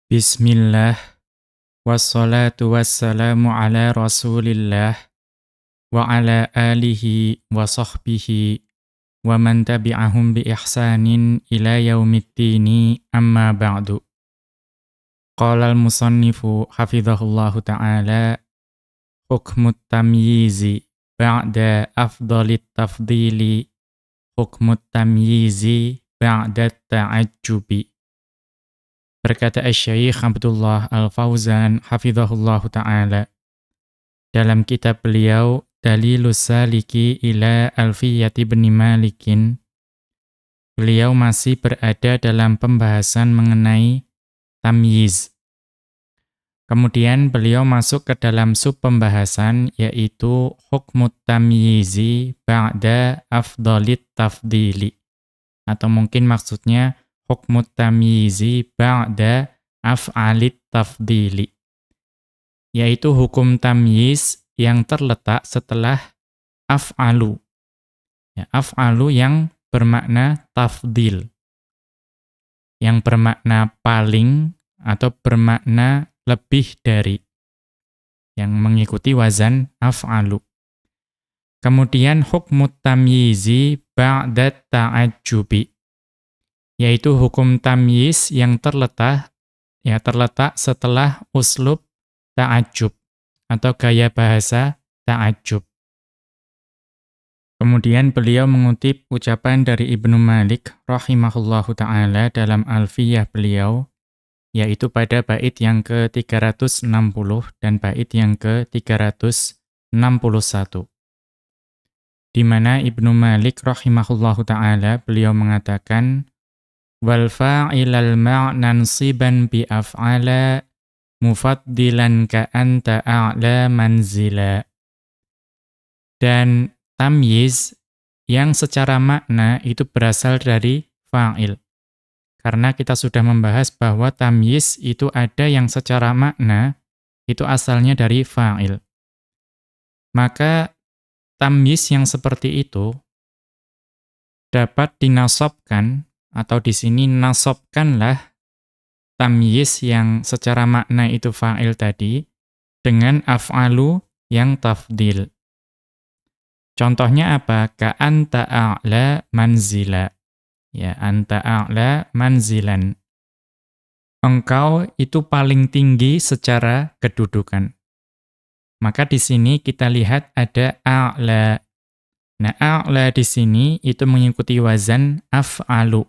Bismillah, wassalatu wassalamu ala rasulillah, wa ala alihi wa sahbihi, wa man tabi'ahum bi ihsanin ila yaumiddini amma ba'du. Qala al-musannifu hafidhahullahu ta'ala, hukmut tamyizi ba'da afdalit tafdili, hukmut tamyizi ba'da ta'ajjubi. Berkata Asy-Syaikh Abdullah Al-Fauzan hafizahullahu ta'ala dalam kitab beliau Dalilus Saliki ila Alfiyati ibn Malikin, beliau masih berada dalam pembahasan mengenai tamyiz. Kemudian beliau masuk ke dalam sub pembahasan yaitu hukmut tamyizi ba'da afdalit tafdili, atau mungkin maksudnya hukmut tamyizi ba'da af'alit tafdili, yaitu hukum tamyiz yang terletak setelah af'alu. Ya, af'alu yang bermakna tafdil, yang bermakna paling atau bermakna lebih dari, yang mengikuti wazan af'alu. Kemudian hukmut tamyizi ba'da ta'ajjubi, yaitu hukum tamyiz yang terletak setelah uslub ta'ajjub atau gaya bahasa ta'ajjub. Kemudian beliau mengutip ucapan dari Ibnu Malik rahimahullahu ta'ala dalam Alfiyah beliau, yaitu pada bait yang ke-360 dan bait yang ke-361. Di mana Ibnu Malik rahimahullahu ta'ala beliau mengatakan, wal fa'ilal ma'nansiban bi af'ala mufaddilan ka anta a'la manzila. Dan tamyiz yang secara makna itu berasal dari fa'il. Karena kita sudah membahas bahwa tamyiz itu ada yang secara makna itu asalnya dari fa'il. Maka tamyiz yang seperti itu dapat dinasabkan, atau di sini nasabkanlah tamyiz yang secara makna itu fa'il tadi dengan af'alu yang tafdil. Contohnya apa? Ka anta a'la manzila. Ya, anta a'la manzilan. Engkau itu paling tinggi secara kedudukan. Maka di sini kita lihat ada a'la. Nah, a'la di sini itu mengikuti wazan af'alu,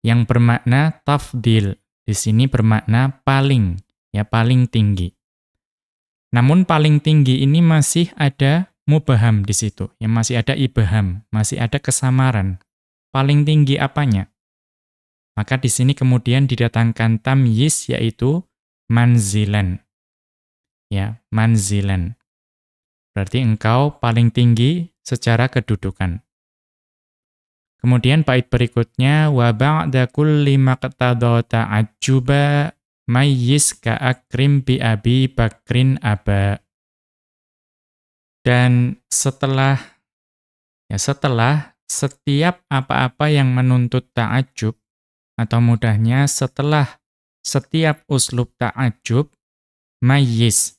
yang bermakna tafdil. Di sini bermakna paling, ya paling tinggi. Namun paling tinggi ini masih ada mubham di situ, ya masih ada ibham, masih ada kesamaran. Paling tinggi apanya? Maka di sini kemudian didatangkan tamyiz yaitu manzilan. Ya, manzilan. Berarti engkau paling tinggi secara kedudukan. Kemudian bait berikutnya wa ba'da kulli maqtada ta'ajjuba mayyiz ka akrim bi Abi Bakrin aba. Dan setelah setiap apa-apa yang menuntut ta'ajjub, atau mudahnya setelah setiap uslub ta'ajjub, mayyiz,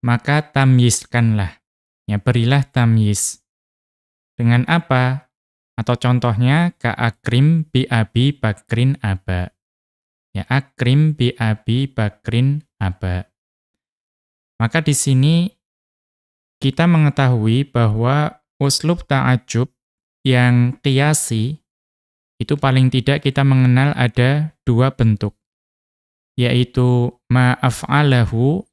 maka tamyizkanlah. Ya, berilah tamyiz. Dengan apa? Atau contohnya, ka akrim bi Abi Bakrin aba. Ya, akrim bi Abi Bakrin aba. Maka di sini kita mengetahui bahwa uslub ta'ajjub yang qiyasi, itu paling tidak kita mengenal ada dua bentuk. Yaitu ma'af'alahu,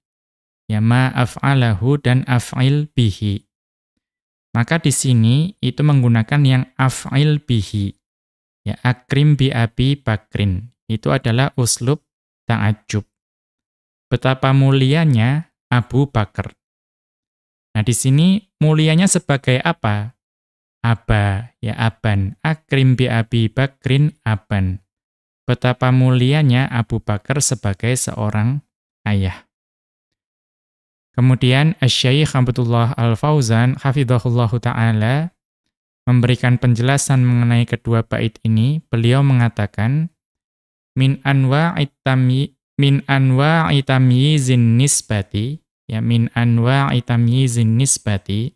ya ma'af'alahu dan af'il bihi. Maka di sini itu menggunakan yang af'il bihi. Ya, akrim bi Abi Bakrin. Itu adalah uslub ta'ajjub. Betapa mulianya Abu Bakar. Nah, di sini mulianya sebagai apa? Aba, ya aban. Akrim bi Abi Bakrin aban. Betapa mulianya Abu Bakar sebagai seorang ayah. Kemudian Asy-Syaikh Abdullah Al-Fauzan hafizahullahu ta'ala memberikan penjelasan mengenai kedua bait ini. Beliau mengatakan min anwa'it min anwa'i tamyizin nisbati, ya min anwa'i tamyizin nisbati,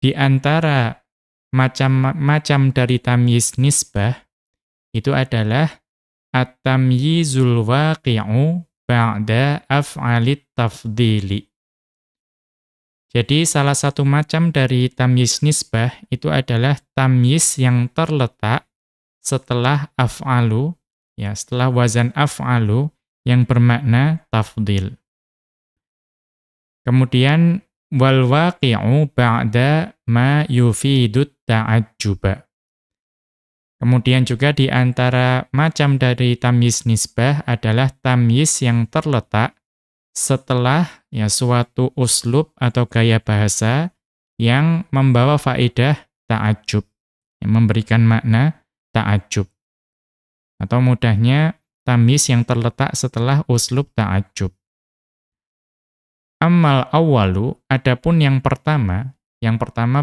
di antara macam-macam dari tamyiz nisbah itu adalah at-tamyizul waqi'u ba'da af'alit tafdili. Jadi salah satu macam dari tamyiz nisbah itu adalah tamyiz yang terletak setelah af'alu, ya setelah wazan af'alu yang bermakna tafdil. Kemudian wal waqi'u ba'da ma yufidut ta'ajjuba. Kemudian juga di antara macam dari tamyiz nisbah adalah tamyiz yang terletak setelah ya suatu uslub atau gaya bahasa yang membawa faedah ta'ajjub, yang memberikan makna ta'ajjub. Atau mudahnya tamyiz yang terletak setelah uslub ta'ajjub. Ammal awwalu, adapun yang pertama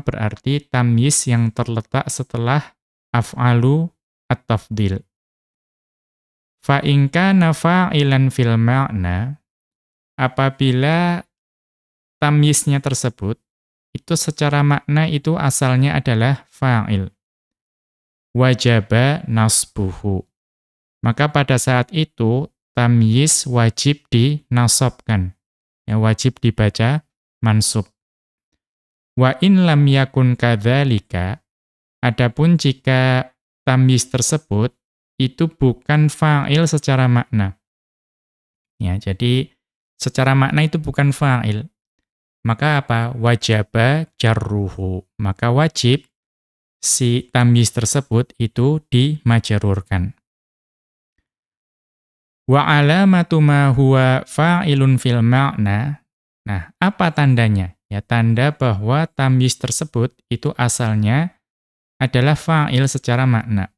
berarti tamyiz yang terletak setelah af'alu at-tafdil. Fa in kana fa'ilan fil ma'na, apabila tamyiznya tersebut itu secara makna itu asalnya adalah fa'il, wajaba nasbuhu, maka pada saat itu tamyiz wajib dinasabkan, ya wajib dibaca mansub. Wa in lam yakun kadzalika, adapun jika tamyiz tersebut itu bukan fa'il secara makna, ya jadi secara makna itu bukan fa'il, maka apa? Wajaba jarruhu, maka wajib si tamyiz tersebut itu dimajrurkan. Wa alamatu ma huwa fa'ilun fil ma'na. Nah, apa tandanya? Ya, tanda bahwa tamyiz tersebut itu asalnya adalah fa'il secara makna.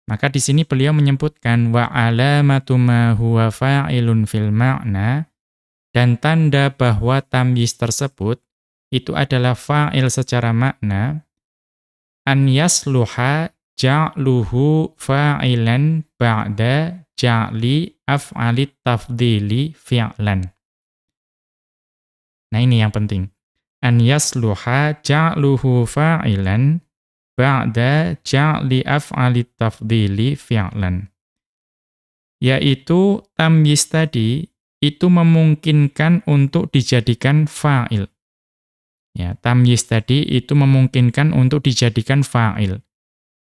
Maka di sini beliau menyebutkan wa alamatu ma huwa fa'ilun fil ma'na, dan tanda bahwa tamyiz tersebut itu adalah fa'il secara makna, an yasluha ja'luhu fa'ilan ba'da ja'li af'alit tafdili fi'lan. Nah ini yang penting. An yasluha ja'luhu fa'ilan ba'da ja'li af'alit tafdili fi'lan. Yaitu tamyiz tadi itu memungkinkan untuk dijadikan fa'il. Ya, tamyiz tadi itu memungkinkan untuk dijadikan fa'il.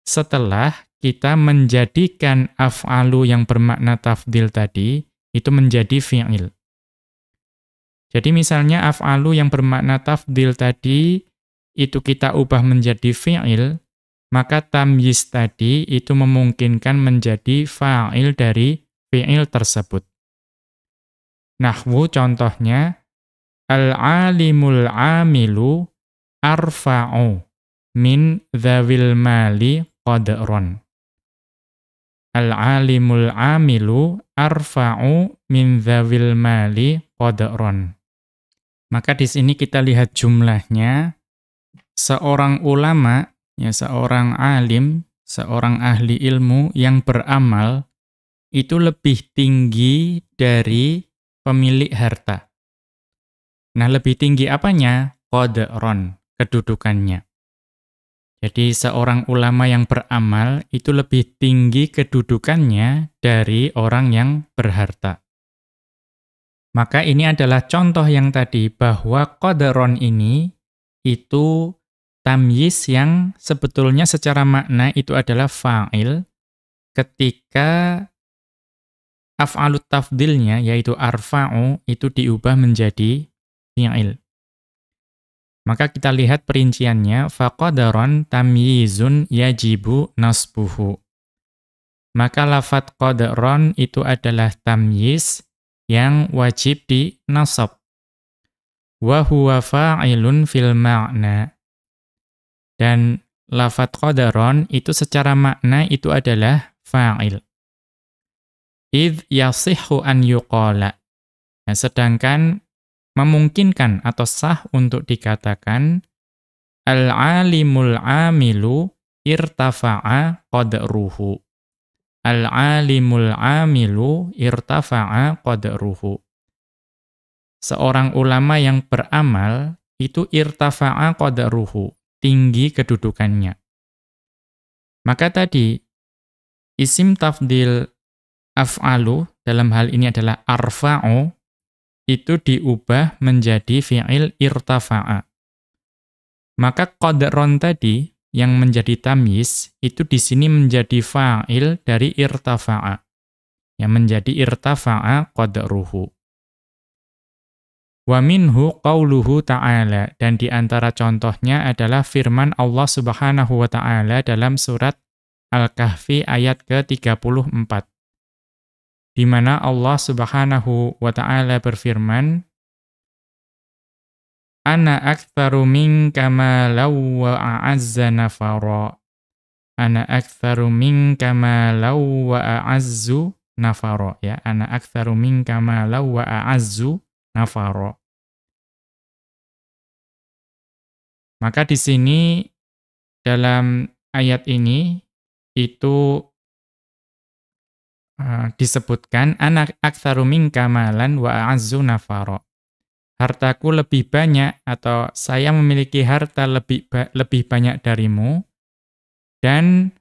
Setelah kita menjadikan af'alu yang bermakna tafdil tadi, itu menjadi fi'il. Jadi misalnya af'alu yang bermakna tafdil tadi, itu kita ubah menjadi fi'il, maka tamyiz tadi itu memungkinkan menjadi fa'il dari fi'il tersebut. Nahwu contohnya, al-alimul amilu arfa'u min dzawil mali qadron. Al-alimul amilu arfa'u min dzawil mali qadron. Maka di sini kita lihat jumlahnya, seorang ulama, ya seorang alim, seorang ahli ilmu yang beramal, itu lebih tinggi dari pemilik harta. Nah, lebih tinggi apanya? Qadron, kedudukannya. Jadi seorang ulama yang beramal itu lebih tinggi kedudukannya dari orang yang berharta. Maka ini adalah contoh yang tadi bahwa qadron ini itu tamyiz yang sebetulnya secara makna itu adalah fa'il ketika af'alut tafdilnya yaitu arfa'u itu diubah menjadi fi'il. Maka kita lihat perinciannya, faqadron tamyizun yajibu nasbuhu. Maka lafadz qadron itu adalah tamyiz yang wajib dinasab. Wa huwa fa'ilun fil ma'na. Dan lafadz qadron itu secara makna itu adalah fa'il. Idh yasihhu an yuqala. Nah, sedangkan memungkinkan atau sah untuk dikatakan al-alimul amilu irtafa'a qadruhu. al-alimul amilu irtafa'a qadruhu. Seorang ulama yang beramal itu irtafa'a qadruhu, tinggi kedudukannya. Maka tadi isim tafdil af'alu dalam hal ini adalah arfa'u, itu diubah menjadi fi'il irtafa'a. Maka qadron tadi yang menjadi tamyiz itu di sini menjadi fa'il dari irtafa'a, yang menjadi irtafa'a qadruhu. Wa minhu qauluhu ta'ala, dan di antara contohnya adalah firman Allah Subhanahu wa ta'ala dalam surat Al-Kahfi ayat ke-34. Di mana Allah Subhanahu wa ta'ala berfirman, Ana aktsaru minka malan wa a'azza nafara. Ana aktsaru minka malan wa a'azzu nafara, ya. Ana aktsaru minka malan wa a'azzu nafara. Maka di sini dalam ayat ini itu disebutkan anak aktsaru minka malan wa a'azzu nafara. Hartaku lebih banyak atau saya memiliki harta lebih banyak darimu dan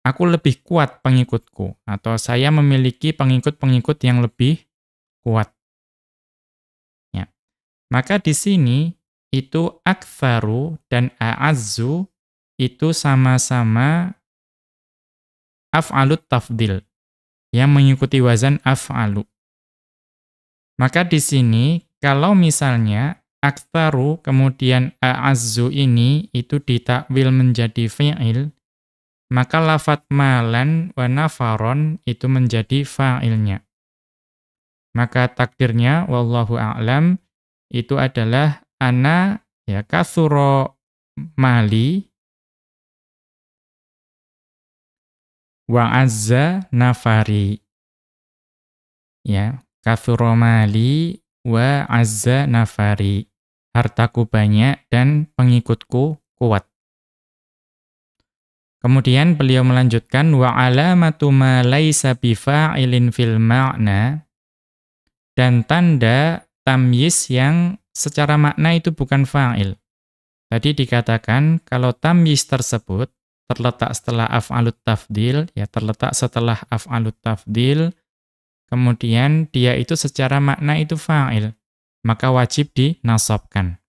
aku lebih kuat pengikutku atau saya memiliki pengikut-pengikut yang lebih kuat. Maka di sini itu aktsaru dan a'azzu itu sama-sama af'alut tafdil yang mengikuti wazan af'alu. Maka di sini kalau misalnya aktsaru kemudian a'azzu ini itu ditakwil menjadi fi'il, maka lafadz malan wa nafaron itu menjadi fa'ilnya. Maka takdirnya wallahu a'lam itu adalah ana ya katsura mali wa azza nafari. Ya, katsura mali wa azza nafari. Hartaku banyak dan pengikutku kuat. Kemudian beliau melanjutkan wa alamatu ma laisa bifa'ilin fil ma'na, dan tanda tamyiz yang secara makna itu bukan fa'il. Tadi dikatakan kalau tamyiz tersebut terletak setelah af'alut tafdil, ya terletak setelah af'alut tafdil, kemudian dia itu secara makna itu fa'il, maka wajib dinasabkan.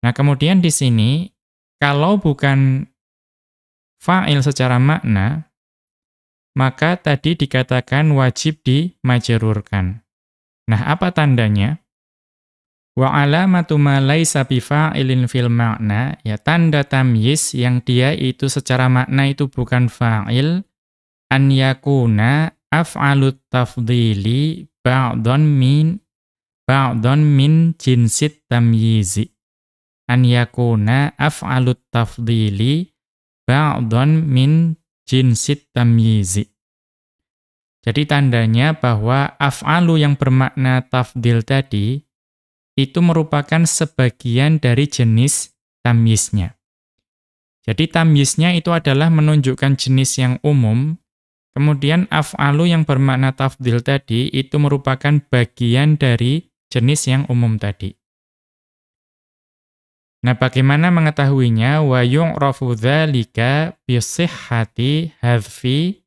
Nah, kemudian di sini kalau bukan fa'il secara makna, maka tadi dikatakan wajib dimajrurkan. Nah, apa tandanya? Wa alamatu ma laisa bifa'ilin fil ma'na, ya tanda tamyiz yang dia itu secara makna itu bukan fa'il, an yakuna af'alut tafdili ba'dhan min jinsit tamyizi. An yakuna af'alut tafdili ba'dhan min jinsit tamyizi. Jadi tandanya bahwa af'alu yang bermakna tafdil tadi itu merupakan sebagian dari jenis tamyiznya. Jadi tamyiznya itu adalah menunjukkan jenis yang umum, kemudian af'alu yang bermakna tafdil tadi itu merupakan bagian dari jenis yang umum tadi. Nah, bagaimana mengetahuinya? Wa yu'rafu dzalika bi sihhati hadzfi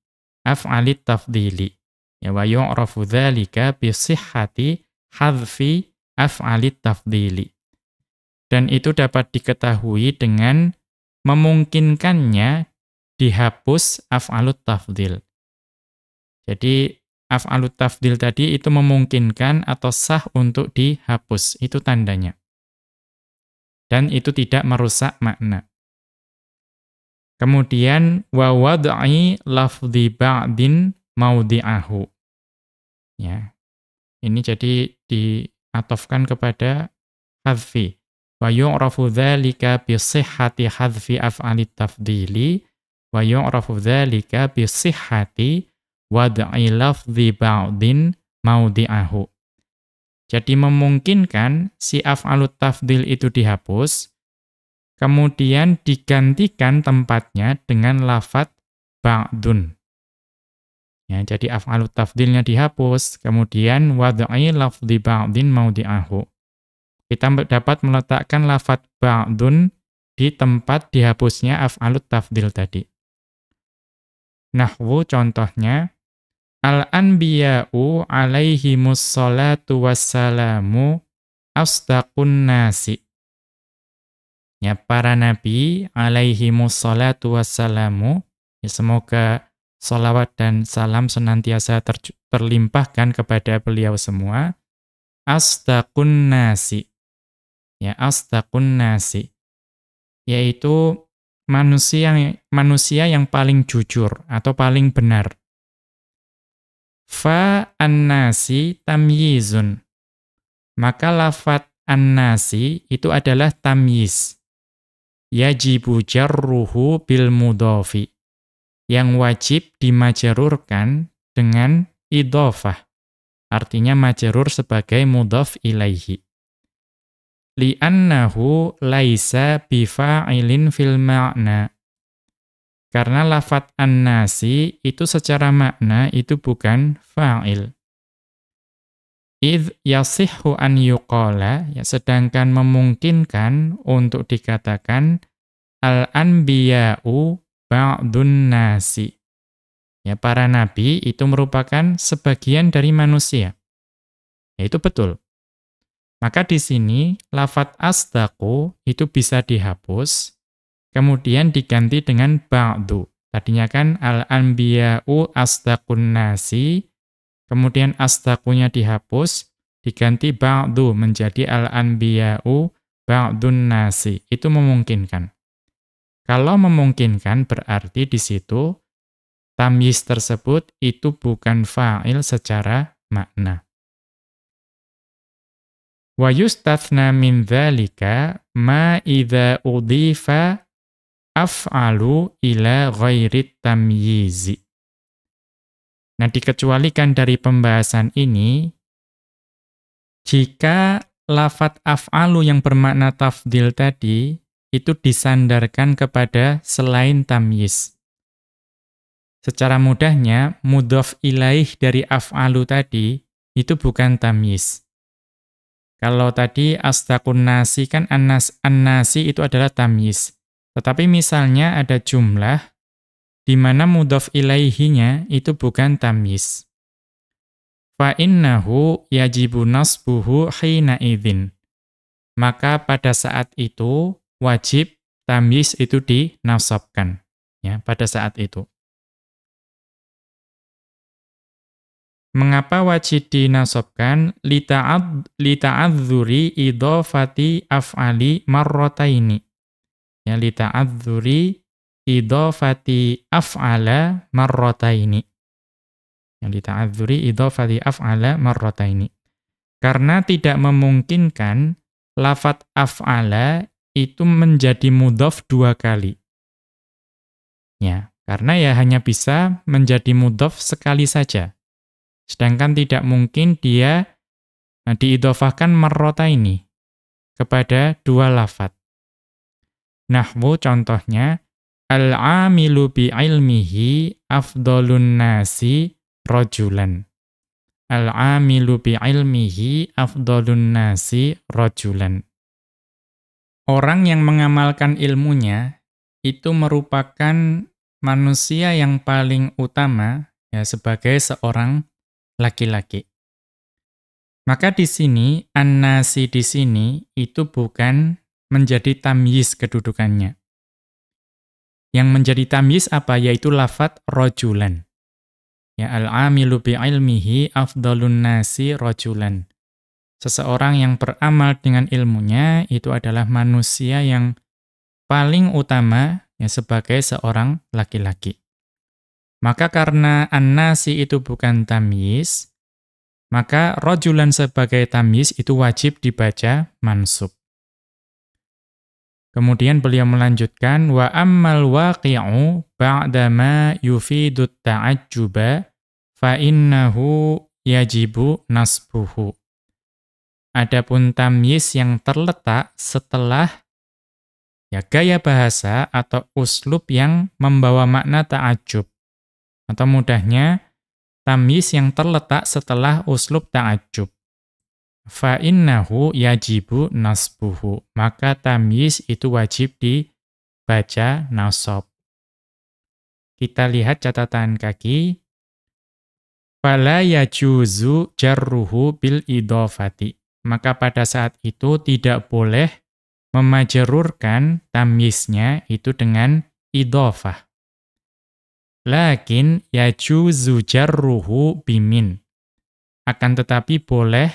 af'alit tafdili. Ya, wa yu'rafu dzalika bi sihhati hadzfi af'alit tafdili. Dan itu dapat diketahui dengan memungkinkannya dihapus af'alut tafdil. Jadi af'alut tafdil tadi itu memungkinkan atau sah untuk dihapus, itu tandanya. Dan itu tidak merusak makna. Kemudian wa wad'i lafdhi ba'din maudhi'ahu. Ya. Ini jadi diatofkan kepada hadzfi. Wa yu'rafu dzalika bi sihhati hadzfi af'alit tafdili wa yu'rafu dzalika bi sihhati wad'i lafdhi ba'din maudhi'ahu. Jadi memungkinkan si af'alut tafdil itu dihapus, kemudian digantikan tempatnya dengan lafadz ba'dun. Ya, jadi af'alut tafdilnya dihapus, kemudian wad'i lafdhi ba'din maudi'ahu. Kita dapat meletakkan lafadz ba'dun di tempat dihapusnya af'alut tafdil tadi. Nahwu contohnya, al-anbiya'u alaihimus salatu wassalamu asdaqun nasi. Ya, para nabi alaihimus salatu wassalamu, ya, semoga salawat dan salam senantiasa terlimpahkan kepada beliau semua. Asdaqun nasi. Ya, asdaqun nasi. Yaitu manusia yang paling jujur atau paling benar. Fa an-nasi tamyizun. Maka lafadz an-nasi itu adalah tamyiz. Yajibu jarruhu bil mudhofi. Yang wajib dimajarurkan dengan idhofah. Artinya majarur sebagai mudhof ilaihi. Li'annahu laisa bifa'ilin fil ma'na. Karena lafadz an-nasi itu secara makna itu bukan fa'il. Idh yasihhu an yuqala, ya, sedangkan memungkinkan untuk dikatakan al-anbiya'u ba'dun nasi. Ya, para nabi itu merupakan sebagian dari manusia. Ya, itu betul. Maka di sini lafadz asdaqu itu bisa dihapus, kemudian diganti dengan ba'du. Tadinya kan al-anbiya'u asdaqun nasi, kemudian asdaqunya dihapus, diganti ba'du menjadi al-anbiya'u ba'dun nasi. Itu memungkinkan. Kalau memungkinkan berarti di situ tamyiz tersebut itu bukan fa'il secara makna. Wa yustathna min dzalika ma idza udhifa af'alu ila ghairit tamyizi. Nah, dikecualikan dari pembahasan ini jika lafadz af'alu yang bermakna tafdil tadi itu disandarkan kepada selain tamyiz. Secara mudahnya, mudhof ilaih dari af'alu tadi itu bukan tamyiz. Kalau tadi asdaqun nasi kan an-nasi itu adalah tamyiz. Tetapi misalnya ada jumlah di mana mudhof ilaihinya itu bukan tamyiz. Fa innahu yajibu nasbuhu hina idzin. Maka pada saat itu wajib tamyiz itu dinasabkan, ya, pada saat itu. Mengapa wajib dinasabkan? Lita'adzuri idhofati af'ali marrataini. Ya, lita'adzuri idhofati af'ala marrataini. Ya, lita'adzuri idhofati af'ala marrataini. Karena tidak memungkinkan lafadz af'ala itu menjadi mudhof 2 kali. Ya, karena ya hanya bisa menjadi mudhof sekali saja. Sedangkan tidak mungkin dia diidhofahkan marrataini kepada 2 lafadz. Nahwu contohnya, al-'amilu bi'ilmihi afdhalun nasi rajulan. Al-'amilu bi'ilmihi afdhalun nasi rajulan. Orang yang mengamalkan ilmunya itu merupakan manusia yang paling utama, ya, sebagai seorang laki-laki. Maka di sini an-nasi di sini itu bukan menjadi tamyiz kedudukannya. Yang menjadi tamyiz apa? Yaitu lafadz rajulan. Ya, al-'amilu bi'ilmihi afdhalun nasi rajulan. Seseorang yang beramal dengan ilmunya itu adalah manusia yang paling utama, ya, sebagai seorang laki-laki. Maka karena an-nasi itu bukan tamyiz, maka rajulan sebagai tamyiz itu wajib dibaca mansub. Kemudian beliau melanjutkan, wa ammal waqi'u ba'dama yufidut ta'ajjuba fa innahu yajibu nasbuhu. Adapun tamyiz yang terletak setelah, ya, gaya bahasa atau uslub yang membawa makna ta'ajjub. Atau mudahnya, tamyiz yang terletak setelah uslub ta'ajjub. Fa innahu yajibu nasbuhu. Maka tamyiz itu wajib dibaca nasab. Kita lihat catatan kaki. Fala yajuzu jarruhu bil idhofati. Maka pada saat itu tidak boleh memajrurkan tamyiznya itu dengan idhofah. Lakin yajuzu jarruhu bimin. Akan tetapi boleh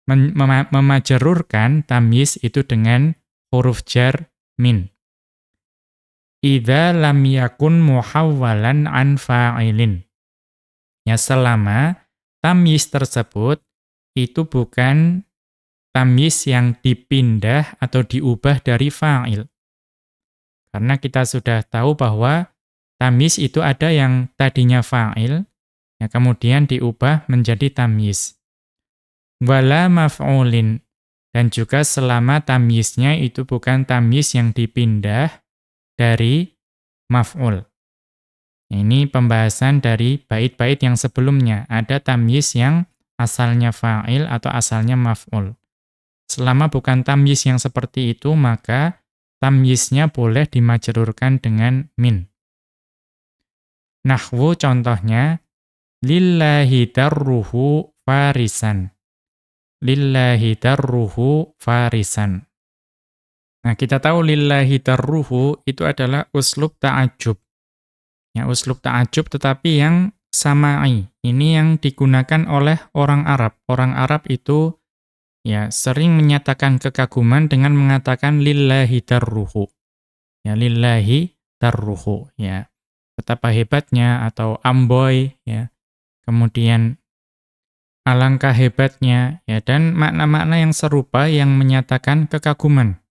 memajrurkan tamyiz itu dengan huruf jar min. Idza lam yakun muhawwalan an fa'ilin. Ya, selama tamyiz tersebut itu bukan tamyiz yang dipindah atau diubah dari fa'il. Karena kita sudah tahu bahwa tamyiz itu ada yang tadinya fa'il, ya kemudian diubah menjadi tamyiz. Wala maf'ulin. Dan juga selama tamyiznya itu bukan tamyiz yang dipindah dari maf'ul. Ini pembahasan dari bait-bait yang sebelumnya. Ada tamyiz yang asalnya fa'il atau asalnya maf'ul. Selama bukan tamyiz yang seperti itu, maka tamyiznya boleh dimajrurkan dengan min. Nahwu contohnya, lillahi darruhu farisan. Lillahi darruhu farisan. Nah, kita tahu lillahi darruhu itu adalah uslub ta'ajjub. Ya, uslub ta'ajjub tetapi yang sama'i. Ini yang digunakan oleh orang Arab. Orang Arab itu ya sering menyatakan kekaguman dengan mengatakan lillahi darruhu. Ya, lillahi darruhu, ya. Betapa hebatnya atau amboi, ya. Kemudian alangkah hebatnya, ya, dan makna-makna yang serupa yang menyatakan kekaguman.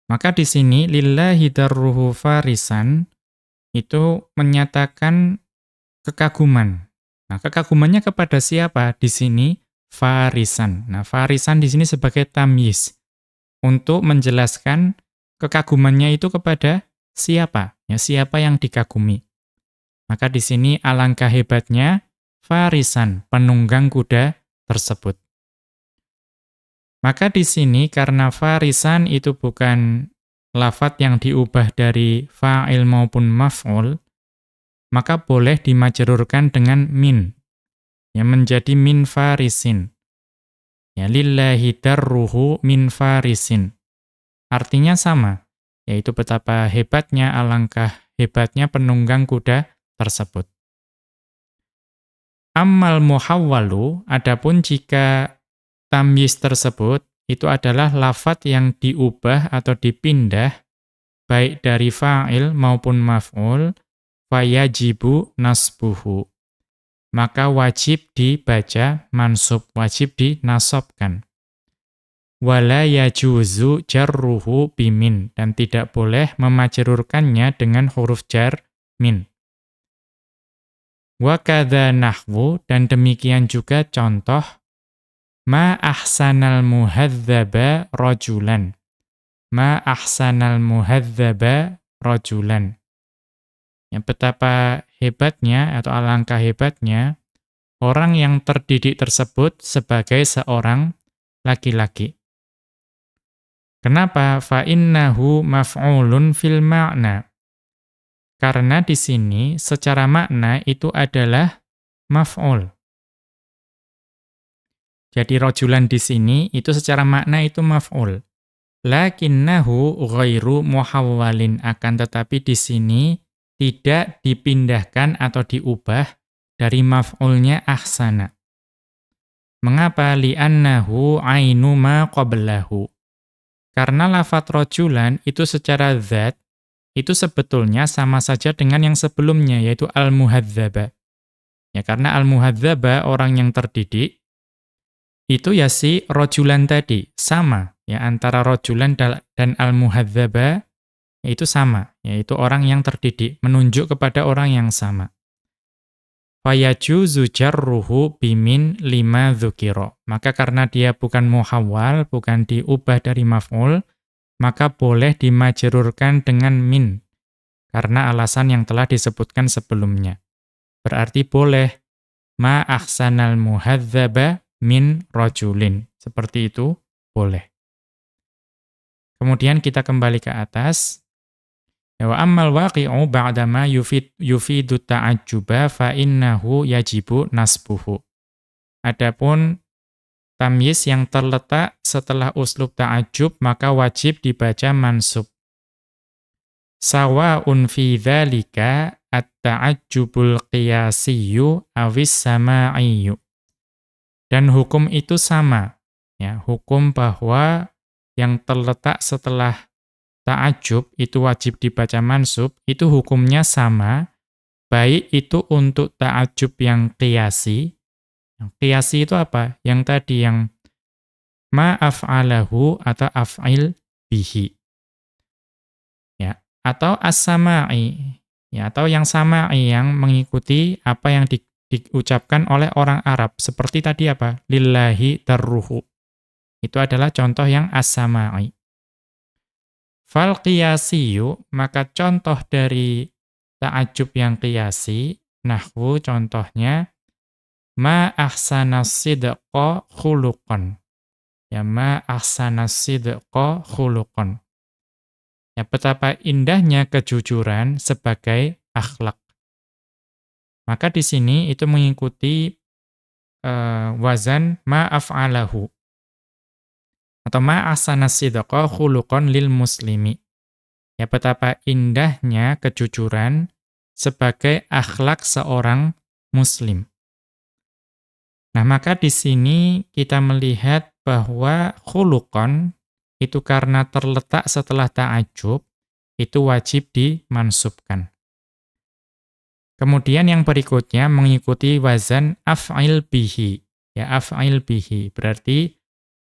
Maka di sini lillahi darruhu farisan itu menyatakan kekaguman. Nah, kekagumannya kepada siapa? Di sini farisan. Nah, farisan di sini sebagai tamyiz untuk menjelaskan kekagumannya itu kepada siapa? Ya, siapa yang dikagumi. Maka di sini alangkah hebatnya farisan, penunggang kuda tersebut. Maka di sini karena farisan itu bukan lafadz yang diubah dari fa'il maupun maf'ul, maka boleh dimajrurkan dengan min. Ya, menjadi min farisin. Ya, lillahi darruhu min farisin. Artinya sama, yaitu betapa hebatnya, alangkah hebatnya penunggang kuda tersebut. Ammal muhawwalu, adapun jika tamyiz tersebut itu adalah lafadz yang diubah atau dipindah, baik dari fa'il maupun maf'ul, fayajibu nasbuhu. Maka wajib dibaca mansub, wajib dinasabkan. Wala yajuzu jarruhu bimin, dan tidak boleh memajrurkannya dengan huruf jar min. Wa kadza nahwu, dan demikian juga contoh ma ahsanal muhadzaba rajulan. Ma ahsanal muhadzaba rajulan. Ya, betapa hebatnya atau alangkah hebatnya orang yang terdidik tersebut sebagai seorang laki-laki. Kenapa? Fa innahu maf'ulun fil ma'na. Karena di sini secara makna itu adalah maf'ul. Jadi rajulan di sini itu secara makna itu maf'ul. Lakinnahu ghairu muhawwalin, akan tetapi di sini tidak dipindahkan atau diubah dari maf'ulnya ahsana. Mengapa? Li'annahu ainu ma qablahu. Karena lafadz rajulan itu secara zat itu sebetulnya sama saja dengan yang sebelumnya, yaitu al-muhadzaba. Ya, karena al-muhadzaba orang yang terdidik itu ya si rajulan tadi, sama ya antara rajulan dan al-muhadzaba itu sama, yaitu orang yang terdidik, menunjuk kepada orang yang sama. Fayajuzu jarruhu bimin lima dzukira. Maka karena dia bukan muhawwal, bukan diubah dari maf'ul, maka boleh dimajrurkan dengan min karena alasan yang telah disebutkan sebelumnya. Berarti boleh ma ahsanal muhadzaba min rajulin. Seperti itu boleh. Kemudian kita kembali ke atas. Wa ammal waqi'u ba'dama yufidu ta'ajjuba fa innahu yajibu nasbuhu. Adapun tamyiz yang terletak setelah uslub ta'ajjub maka wajib dibaca mansub. Sawa'un fi dzalika at-ta'ajjubul qiyasiyyu awis sama'iyyu. Dan hukum itu sama, ya, hukum bahwa yang terletak setelah ta'ajjub itu wajib dibaca mansub, itu hukumnya sama, baik itu untuk ta'ajjub yang qiyasi. Yang qiyasi itu apa? Yang tadi yang ma af'alahu atau af'il bihi. Ya, atau as-sama'i. Ya, atau yang sama'i yang mengikuti apa yang diucapkan oleh orang Arab. Seperti tadi apa? Lillahi darruhu. Itu adalah contoh yang as-sama'i. Fal qiyasiyu, maka contoh dari ta'ajjub yang qiyasi, nahwu contohnya, ma ahsanas sidqa khuluqan. Ya, ma ahsanas sidqa khuluqan. Ya, betapa indahnya kejujuran sebagai akhlak. Maka di sini itu mengikuti wazan ma af'alahu. Atau ma ahsanas sidqa khuluqan lil muslimi. Ya, betapa indahnya kejujuran sebagai akhlak seorang muslim. Nah, maka di sini kita melihat bahwa khuluqan itu karena terletak setelah ta'ajjub, itu wajib dimansubkan. Kemudian yang berikutnya mengikuti wazan af'il bihi. Ya, af'il bihi berarti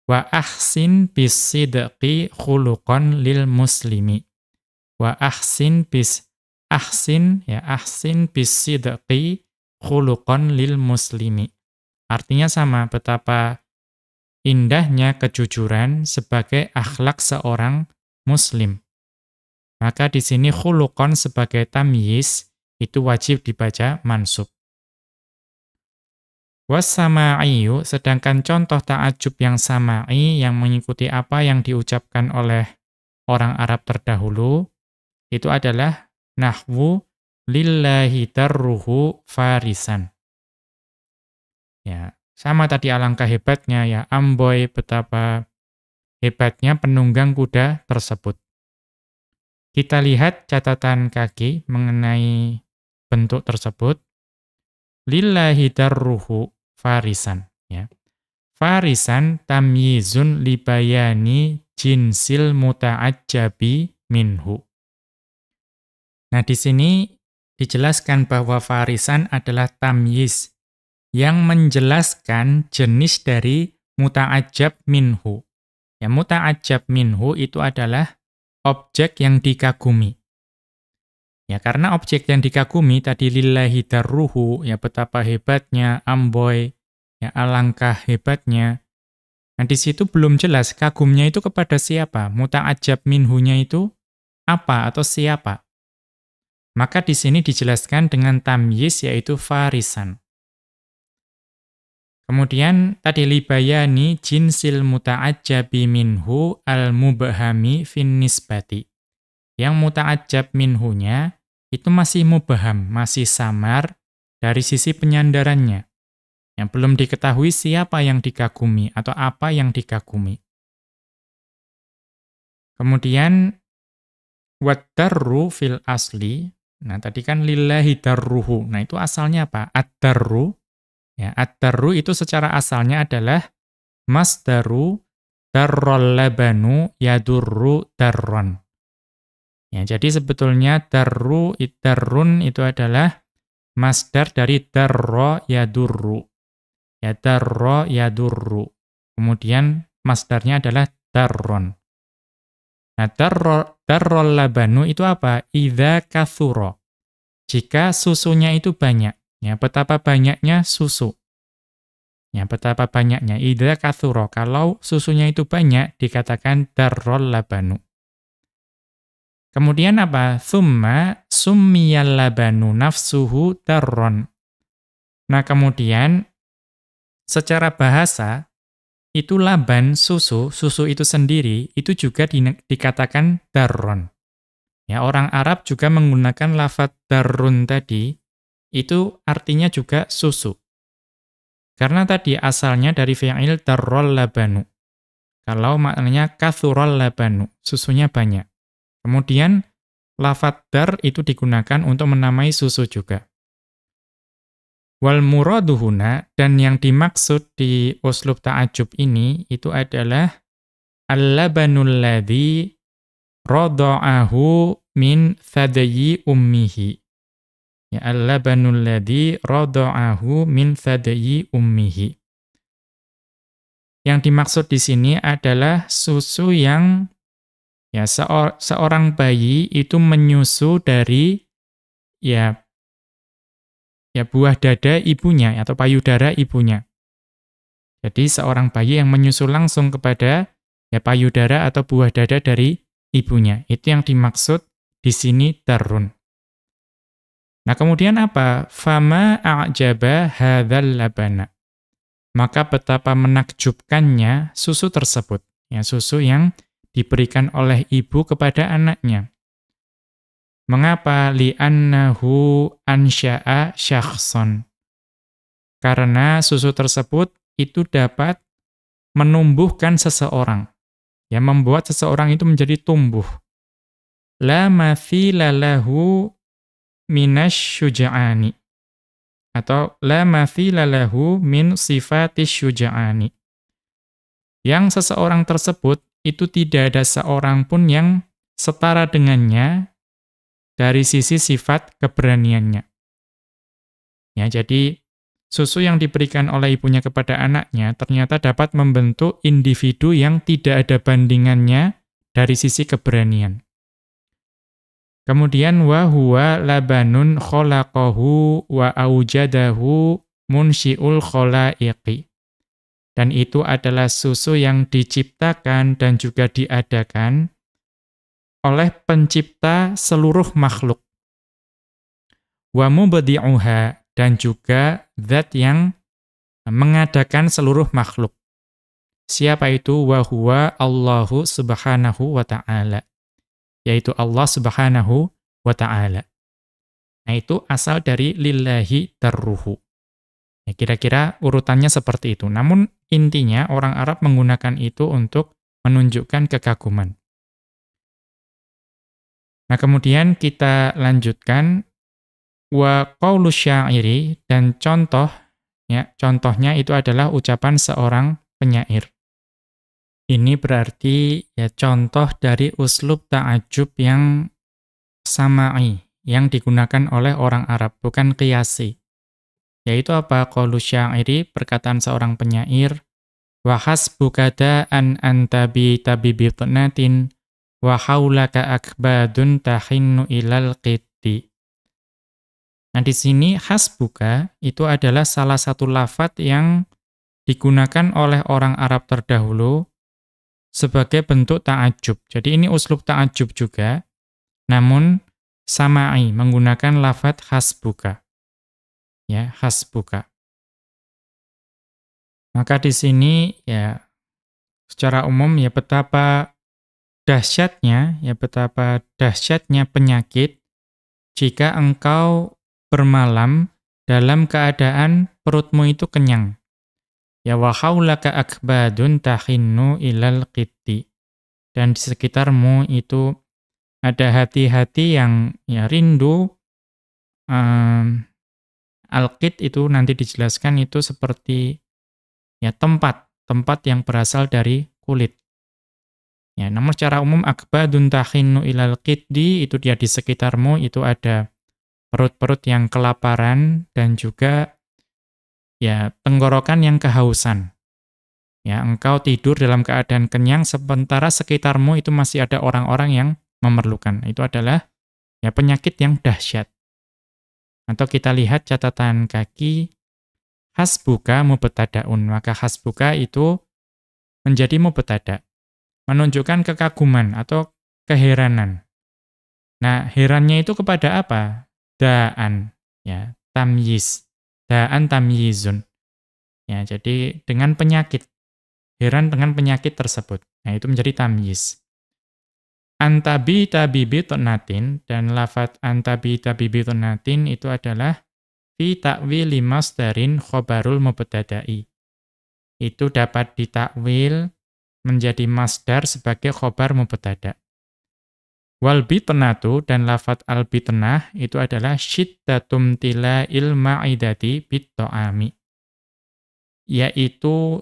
wa ahsin bisidqi khuluqan lil muslimi. Wa ahsin bisidqi khuluqan lil muslimi. Artinya sama, betapa indahnya kejujuran sebagai akhlak seorang muslim. Maka di sini khuluqan sebagai tamyiz itu wajib dibaca mansub. Was-sama'iyu, sedangkan contoh ta'ajjub yang sama'i yang mengikuti apa yang diucapkan oleh orang Arab terdahulu, itu adalah nahwu lillahi darruhu farisan. Ya, sama tadi alangkah hebatnya, ya, amboi betapa hebatnya penunggang kuda tersebut. Kita lihat catatan kaki mengenai bentuk tersebut. Lillahi darruhu farisan, ya. Farisan tamyizun libayani jinsil muta'ajjabi minhu. Nah, di sini dijelaskan bahwa farisan adalah tamyiz yang menjelaskan jenis dari muta'ajjab minhu. Ya, muta'ajjab minhu itu adalah objek yang dikagumi. Ya, karena objek yang dikagumi tadi lillahi darruhu, ya, betapa hebatnya, amboi, ya, alangkah hebatnya. Nah, di situ belum jelas kagumnya itu kepada siapa, muta'ajjab minhunya itu apa atau siapa. Maka di sini dijelaskan dengan tamyiz yaitu farisan. Kemudian tadi libayani jinsil muta'ajjabi minhu al-mubhami fin nisbati. Yang muta'ajjab minhunya itu masih mubham, masih samar dari sisi penyandarannya. Yang belum diketahui siapa yang dikagumi atau apa yang dikagumi. Kemudian wad-darru fil asli. Nah, tadi kan lillahi darruhu. Nah, itu asalnya apa? Ad-darru. Ya, ad-darru itu secara asalnya adalah masdaru darrol labanu yadurru darron. Ya, jadi sebetulnya darrun itu adalah masdar dari darro yadurru. Ya, darro yadurru. Kemudian masdarnya adalah darron. Nah, darrol labanu itu apa? Idza kathuro. Jika susunya itu banyak. Ya, betapa banyaknya susu. Ya, betapa banyaknya. Idza kathuro. Kalau susunya itu banyak, dikatakan darrol labanu. Kemudian apa? Tsumma summiyal labanu nafsuhu darron. Nah, kemudian secara bahasa itu laban susu itu sendiri itu juga dikatakan darron. Ya, orang Arab juga menggunakan lafadz darrun tadi, itu artinya juga susu. Karena tadi asalnya dari fi'il darrol labanu. Kalau maknanya kathurol labanu, susunya banyak. Kemudian lafadz dar itu digunakan untuk menamai susu juga. Wal muraduhuna, dan yang dimaksud di uslub ta'ajub ini itu adalah al-labanul ladzi rada'ahu min thadyi ummihi. Ya, al-labanul ladzi rada'ahu min thadyi ummihi. Yang dimaksud di sini adalah susu yang ya seorang bayi itu menyusu dari ya buah dada ibunya atau payudara ibunya. Jadi seorang bayi yang menyusu langsung kepada ya payudara atau buah dada dari ibunya. Itu yang dimaksud di sini darrun. Nah, kemudian apa? Fama a'jaba hadzal labana. Maka betapa menakjubkannya susu tersebut. Ya, susu yang diberikan oleh ibu kepada anaknya. Mengapa? Li'annahu ansya'a syakhson. Karena susu tersebut itu dapat menumbuhkan seseorang. Ya, membuat seseorang itu menjadi tumbuh. La mathila lahu minasy syuja'ani. Atau la mathila lahu min sifatis syuja'ani. Yang seseorang tersebut itu tidak ada seorang pun yang setara dengannya dari sisi sifat keberaniannya. Ya, jadi susu yang diberikan oleh ibunya kepada anaknya ternyata dapat membentuk individu yang tidak ada bandingannya dari sisi keberanian. Kemudian wa huwa labanun khalaqahu wa aujadahu munsyiul khalaiqi. Dan itu adalah susu yang diciptakan dan juga diadakan oleh pencipta seluruh makhluk. Wa mubdi'uha, dan juga zat yang mengadakan seluruh makhluk. Siapa itu? Wa huwa Allahu subhanahu wa ta'ala. Yaitu Allah subhanahu wa ta'ala. Nah, itu asal dari lillahi darruhu. Ya, kira-kira urutannya seperti itu. Namun intinya orang Arab menggunakan itu untuk menunjukkan kekaguman. Nah, kemudian kita lanjutkan wa qaulu syairi, dan contoh ya, contohnya itu adalah ucapan seorang penyair. Ini berarti ya contoh dari uslub ta'ajub yang sama'i, yang digunakan oleh orang Arab, bukan qiyasi. Yaitu apa? Qaulu syairi, perkataan seorang penyair, wa hasbuka da'an anta bi tabibitnatin wa haulaka akbadun tahinnu ilal qiddi. Nah, di sini hasbuka itu adalah salah satu lafadz yang digunakan oleh orang Arab terdahulu sebagai bentuk ta'ajub. Jadi ini uslub ta'ajub juga, namun sama'i, menggunakan lafadz hasbuka. Ya, hasbuka. Maka di sini ya secara umum ya betapa dahsyatnya penyakit jika engkau bermalam dalam keadaan perutmu itu kenyang. Ya wa haulaka akbadun tahinnu ilal qiddi. Dan di sekitarmu itu ada hati-hati yang ya rindu. Al-qid itu nanti dijelaskan itu seperti ya tempat yang berasal dari kulit. Ya, namun secara umum akbadun tahinnu ilal qiddi itu dia di sekitarmu itu ada perut-perut yang kelaparan dan juga ya tenggorokan yang kehausan. Ya, engkau tidur dalam keadaan kenyang sementara sekitarmu itu masih ada orang-orang yang memerlukan. Itu adalah ya penyakit yang dahsyat. Atau kita lihat catatan kaki hasbuka mubtada'un, maka hasbuka itu menjadi mubtada', menunjukkan kekaguman atau keheranan. Nah, herannya itu kepada apa? Da'an, ya, tamyiz. da'an tamyizun. Ya, jadi dengan penyakit. Heran dengan penyakit tersebut. Nah, itu menjadi tamyiz. Antabi tabibi tonatin, dan lafat antabi tabibi tonatin itu adalah fi ta'wili masdarin khobarul mubtada'i. Itu dapat ditakwil menjadi masdar sebagai khobar mubtada'. Wal bitnatu, dan lafat al bitnah itu adalah syiddatum tila'il ma'idati bit ta'ami. Yaitu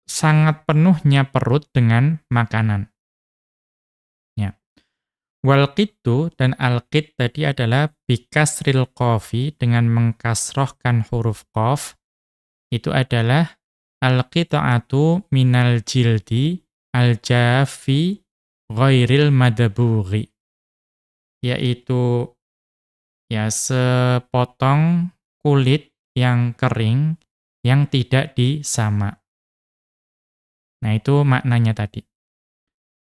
sangat penuhnya perut dengan makanan. Ya. Wal qittu, dan al-qit tadi adalah bikasril qafi, dengan mengkasrohkan huruf qaf. Itu adalah al-qita'atu minal jildi al-jafi ghairil madabughi. Yaitu ya sepotong kulit yang kering yang tidak disamak. Nah, itu maknanya tadi.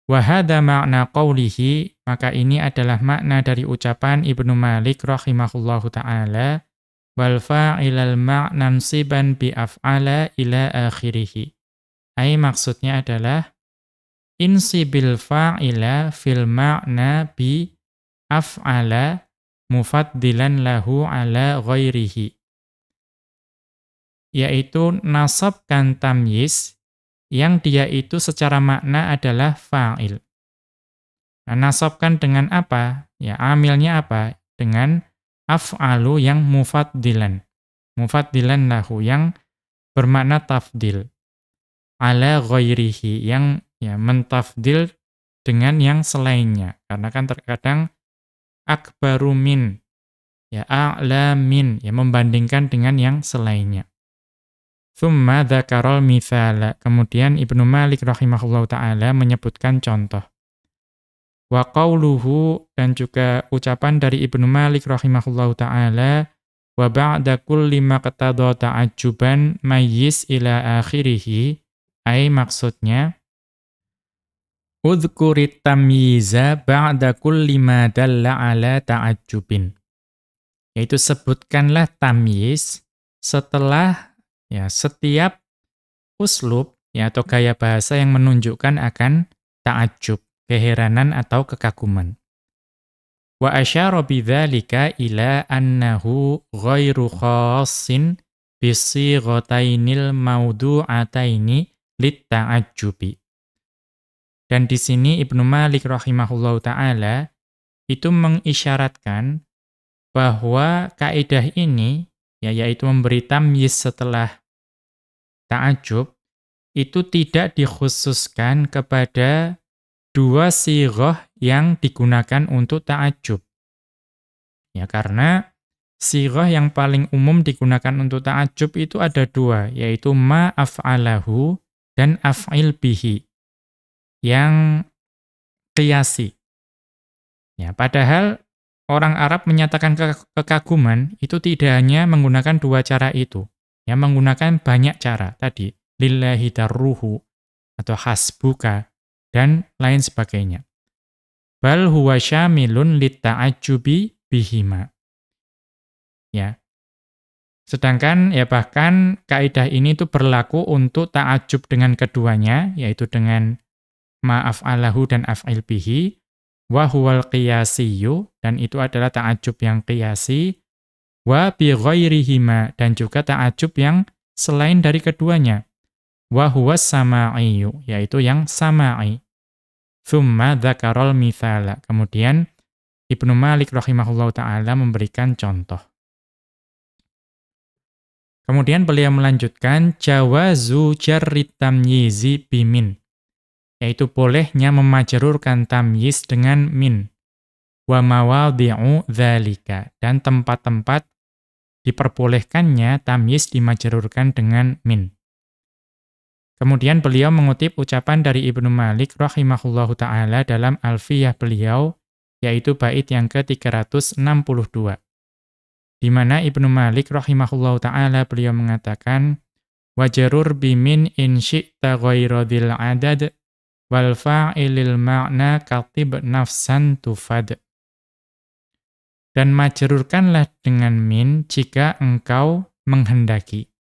Wa hadza ma'na qawlihi, maka ini adalah makna dari ucapan Ibnu Malik rahimahullahu ta'ala, wal fa'ilal ma'nan siban bi af'ala ila akhirih. Ai maksudnya adalah insibil fa'ila fil ma'na bi af'ala mufaddilan lahu ala ghairihi. Yaitu nasabkan tamyiz yang dia itu secara makna adalah fa'il. Nah, nasabkan dengan apa? Ya, amilnya apa? Dengan af'alu yang mufaddilan. Mufaddilan lahu, yang bermakna tafdil. Ala ghairihi, yang ya mentafdil dengan yang selainnya. Karena kan terkadang akbaru min, ya a'la min, ya membandingkan dengan yang selainnya. Tsumma dzakarol mithala. Kemudian Ibnu Malik rahimahullahu ta'ala menyebutkan contoh. Wa qauluhu, dan juga ucapan dari Ibnu Malik rahimahullahu ta'ala, wa ba'da kulli maqtada ta'ajjuban mayyiz ila akhirih. Ai maksudnya, udhkurit tamyiza ba'da kulli ma dalla ala ta'ajjubin. Yaitu sebutkanlah tamyiz setelah ya setiap uslub ya atau gaya bahasa yang menunjukkan akan ta'ajjub, keheranan atau kekaguman. Wa asyara bidzalika ila annahu ghairu khassin bisighotainil maudu'ataini lit-ta'ajjubi. Dan di sini Ibnu Malik rahimahullahu ta'ala itu mengisyaratkan bahwa kaidah ini, ya, yaitu memberi tamyiz setelah ta'ajjub, itu tidak dikhususkan kepada dua sighah yang digunakan untuk ta'ajjub. Ya, karena sighah yang paling umum digunakan untuk ta'ajjub itu ada dua, yaitu ma af'alahu dan af'il bihi, yang qiyasi. Ya, padahal orang Arab menyatakan kekaguman itu tidak hanya menggunakan dua cara itu, ya, menggunakan banyak cara tadi, lillahi darruhu atau hasbuka dan lain sebagainya. Bal huwa syamilun litta'ajjubi bihima. Ya. Sedangkan ya bahkan kaidah ini tuh berlaku untuk ta'ajjub dengan keduanya, yaitu dengan ma'af'alahu dan af'il bihi, wa huwal qiyasiyyu, dan itu adalah ta'ajjub yang qiyasi, wa bi ghairihima, dan juga ta'ajjub yang selain dari keduanya, wa huwas sama'iyyu, yaitu yang sama'i. Tsumma dzakarol mithala. Kemudian Ibnu Malik rahimahullahu ta'ala memberikan contoh. Kemudian beliau melanjutkan jawazu jarrit tamyizi bimin, yaitu bolehnya memajrurkan tamyiz dengan min, wa mawadhi'u dzalika, dan tempat-tempat diperbolehkannya tamyiz dimajrurkan dengan min. Kemudian beliau mengutip ucapan dari Ibnu Malik rahimahullahu ta'ala dalam Alfiyah beliau, yaitu bait yang ke-362. Di mana Ibnu Malik rahimahullahu ta'ala beliau mengatakan, wajarur bimin in syi'ta ghairadil adad, wal fa'ilil ma'na katib nafsan tufad. Dan majrurkanlah dengan min jika engkau menghendaki.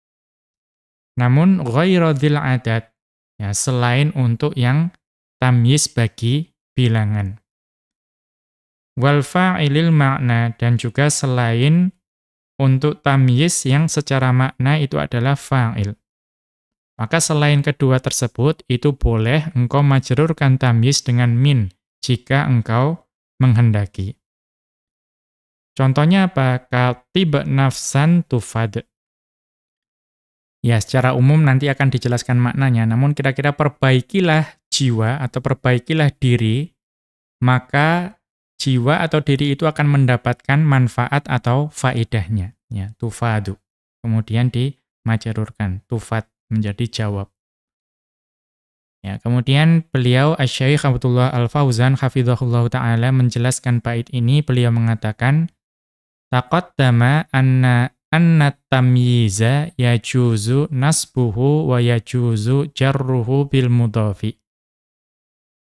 Namun ghairu dzil adad, ya, selain untuk yang tamyiz bagi bilangan. Wal fa'ilil makna, dan juga selain untuk tamyiz yang secara makna itu adalah fa'il. Maka selain kedua tersebut, itu boleh engkau majrurkan tamyiz dengan min, jika engkau menghendaki. Contohnya apa? Katib nafsan tufad. Ya, secara umum nanti akan dijelaskan maknanya, namun kira-kira perbaikilah jiwa atau perbaikilah diri, maka jiwa atau diri itu akan mendapatkan manfaat atau faedahnya. Ya, tufadu. Kemudian dimajrurkan, tufad menjadi jawab. Ya, kemudian beliau Asy-Syaikh Abdullah Al-Fauzan hafizahullah ta'ala menjelaskan bait ini, beliau mengatakan, taqaddama anna tamyiza yajuzu nasbuhu wa yajuzu jarruhu bil mudhafi.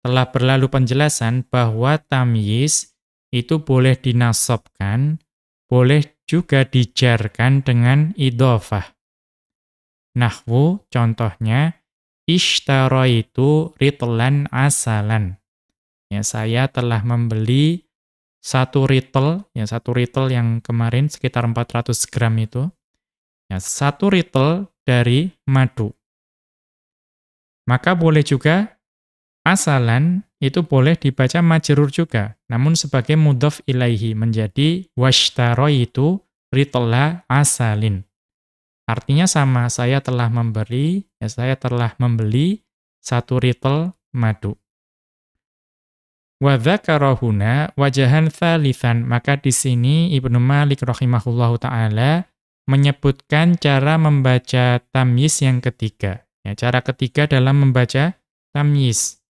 Telah berlalu penjelasan bahwa tamyiz itu boleh dinasabkan, boleh juga dijarkan dengan idhofah. Nahwu contohnya, ishtaraitu ritlan asalan. Ya, saya telah membeli satu ritel yang kemarin sekitar 400 gram itu, ya, satu ritel dari madu. Maka boleh juga asalan itu boleh dibaca majrur juga, namun sebagai mudhaf ilaihi menjadi washtaraitu ritla asalin. Artinya sama, saya telah membeli satu ritel madu. Wa dzakara huna wajahan tsalitsan, maka di sini Ibnu Malik rahimahullahu taala menyebutkan cara membaca tamyiz yang ketiga. Ya, cara ketiga dalam membaca tamyiz.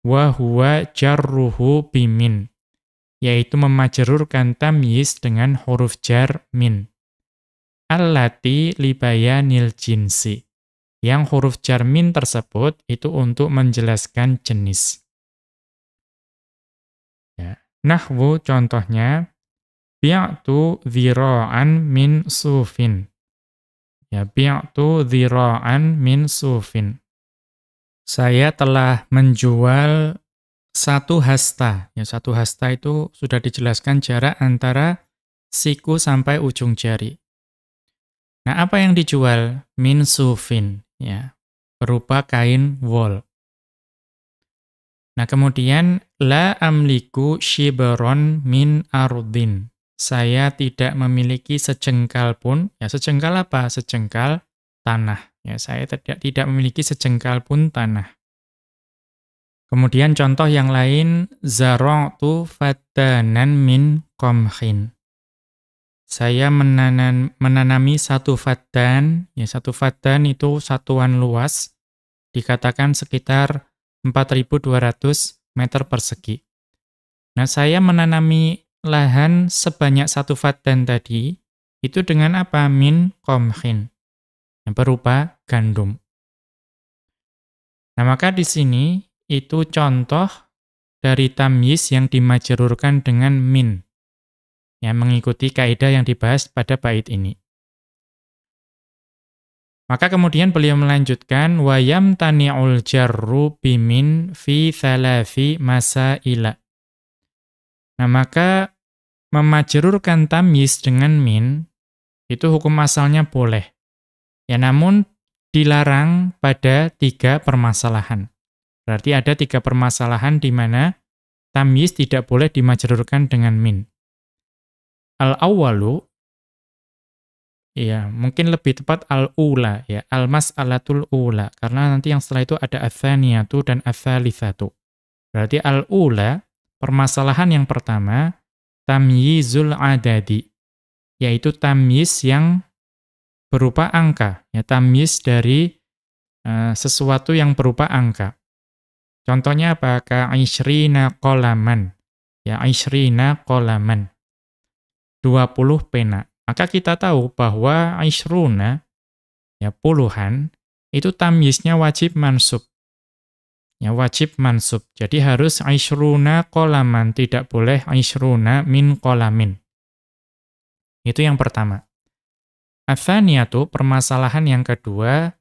Wa huwa jarruhu bimin, yaitu memajrurkan tamyiz dengan huruf jar min. Allati libayanil jinsi, yang huruf jar min tersebut itu untuk menjelaskan jenis. Nahwu contohnya, bi'tu dhira'an min sufin. Ya, bi'tu dhira'an min sufin. Saya telah menjual satu hasta. Ya, satu hasta itu sudah dijelaskan jarak antara siku sampai ujung jari. Nah, apa yang dijual? Min sufin, ya, berupa kain wol. Nah, kemudian la amliku shibron min ardin. Saya tidak memiliki sejengkal pun, ya, sejengkal apa? Sejengkal tanah. Ya, saya tidak memiliki sejengkal pun tanah. Kemudian contoh yang lain, zara'tu faddanan min qamhin. Saya menanami satu faddan, ya, satu faddan itu satuan luas, dikatakan sekitar 4.200 meter persegi. Nah, saya menanami lahan sebanyak satu faddan tadi, itu dengan apa? Min qamhin, yang berupa gandum. Nah, maka di sini itu contoh dari tamyiz yang dimajrurkan dengan min, yang mengikuti kaidah yang dibahas pada bait ini. Maka kemudian beliau melanjutkan wa yamtani'ul jarru bimin fi thalathi masaila. Nah, maka memajrurkan tamyiz dengan min itu hukum asalnya boleh. Ya, namun dilarang pada 3 permasalahan. Berarti ada 3 permasalahan di mana tamyiz tidak boleh dimajrurkan dengan min. Al-awwalu, ya, mungkin lebih tepat al-ula, ya, al-mas'alatul ula, karena nanti yang setelah itu ada ats-tsaniyatu dan ats-tsalitsatu. Berarti al-ula, permasalahan yang pertama, tamyizul adadi, yaitu tamyiz yang berupa angka, ya, tamyiz dari sesuatu yang berupa angka. Contohnya apa? Ka-'ishrina qalaman. Ya, 'ishrina qalaman. 20 pena. Maka kita tahu bahwa 'ishruna, ya, puluhan, itu tamyiznya wajib mansub. Ya, wajib mansub. Jadi harus 'ishruna qalaman, tidak boleh 'ishruna min qalamin. Itu yang pertama. Atsaniyatu, permasalahan yang kedua,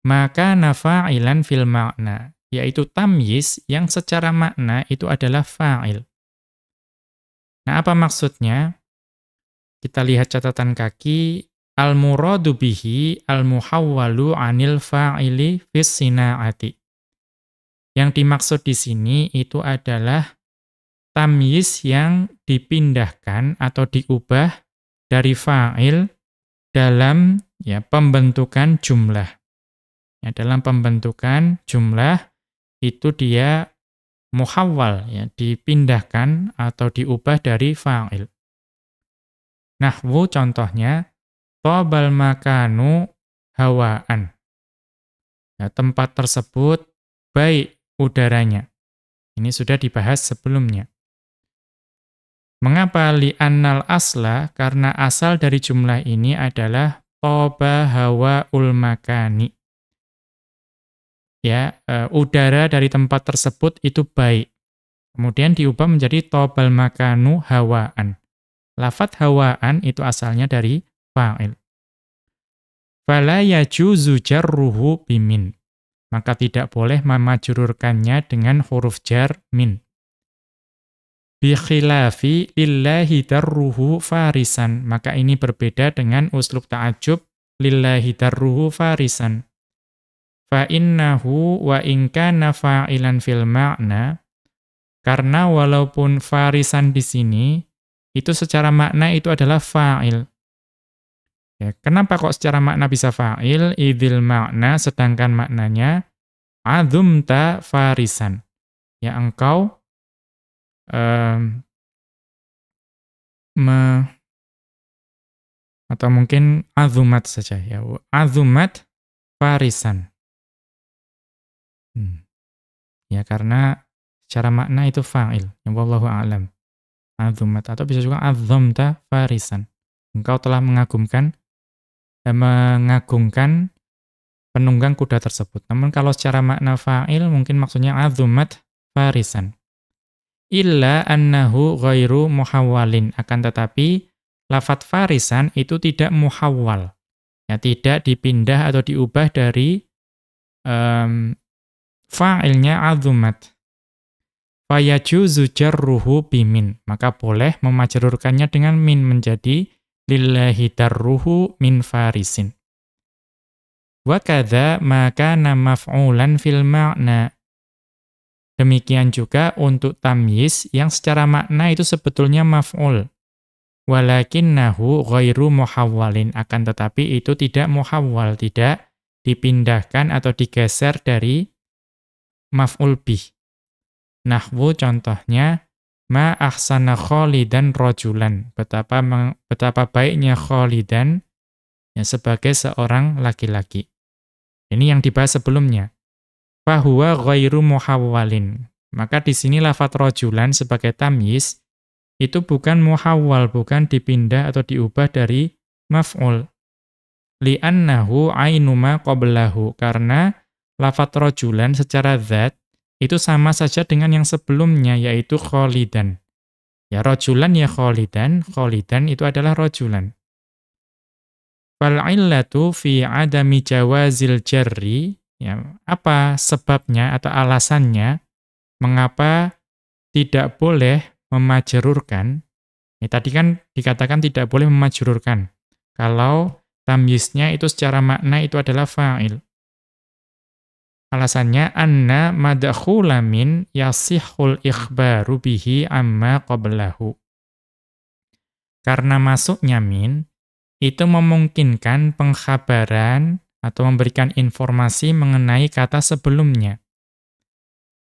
maka nafa'ilan fil makna, yaitu tamyiz yang secara makna itu adalah fa'il. Nah, apa maksudnya? Kita lihat catatan kaki, al-muradu bihi al-muhawwalu 'anil fa'ili fis sina'ati. Yang dimaksud di sini itu adalah tamyiz yang dipindahkan atau diubah dari fa'il dalam pembentukan jumlah. Ya, dalam pembentukan jumlah itu dia muhawwal, ya, dipindahkan atau diubah dari fa'il. Nahwu contohnya, thabal makanu hawaan. Ya, tempat tersebut baik udaranya. Ini sudah dibahas sebelumnya. Mengapa li'annal asla? Karena asal dari jumlah ini adalah thaba hawaul makani. Ya, udara dari tempat tersebut itu baik. Kemudian diubah menjadi thabal makanu hawaan. Lafadz hawaan itu asalnya dari fa'il. Fala yajuzu jarruhu bimin. Maka tidak boleh memajrurkannya dengan huruf jar min. Bi khilafi lillahi darruhu farisan. Maka ini berbeda dengan uslub ta'ajub lillahi darruhu farisan. Fa innahu wa in kana fa'ilan fil ma'na. Karena walaupun farisan di sini itu secara makna itu adalah fa'il. Ya, kenapa kok secara makna bisa fa'il? Idzil makna, sedangkan maknanya azumta farisan. Ya, engkau atau mungkin azumat saja ya. Azumat farisan. Ya, karena secara makna itu fa'il. Ya, wallahu a'lam. Azumat atau bisa juga azamta farisan. Engkau telah mengagungkan penunggang kuda tersebut. Namun kalau secara makna fa'il mungkin maksudnya azumat farisan. Illa annahu ghairu muhawwalin. Akan tetapi lafadz farisan itu tidak muhawwal. Ya, tidak dipindah atau diubah dari fa'ilnya azumat. Fayajuzu jarruhu bimin. Maka boleh memajrurkannya dengan min menjadi lillahi darruhu min farisin. Wa kadza ma kana maf'ulan fil ma'na. Demikian juga untuk tamyiz yang secara makna itu sebetulnya maf'ul. Walakinnahu ghairu muhawwalin. Akan tetapi itu tidak muhawwal, tidak dipindahkan atau digeser dari maf'ul bih. Nahwu contohnya, ma ahsana Khalidan rajulan. Betapa baiknya Khalidan ya, sebagai seorang laki-laki. Ini yang dibahas sebelumnya. Fahuwa ghairu muhawwalin. Maka di sini lafadz rajulan sebagai tamyiz itu bukan muhawwal, bukan dipindah atau diubah dari maf'ul. Li'annahu ainu ma qablahu. Karena lafadz rajulan secara zat itu sama saja dengan yang sebelumnya, yaitu Khalidan. Ya, rajulan ya Khalidan, Khalidan itu adalah rajulan. Fal'illatu fi adami jawazil jarri, ya, apa sebabnya atau alasannya mengapa tidak boleh memajrurkan? Ya, tadi kan dikatakan tidak boleh memajrurkan. Kalau tamyiznya itu secara makna itu adalah fa'il. Alasannya anna madkhula min yasihhul ikhbaru bihi amma qablahu. Karena masuknya min itu memungkinkan pengkhabaran atau memberikan informasi mengenai kata sebelumnya.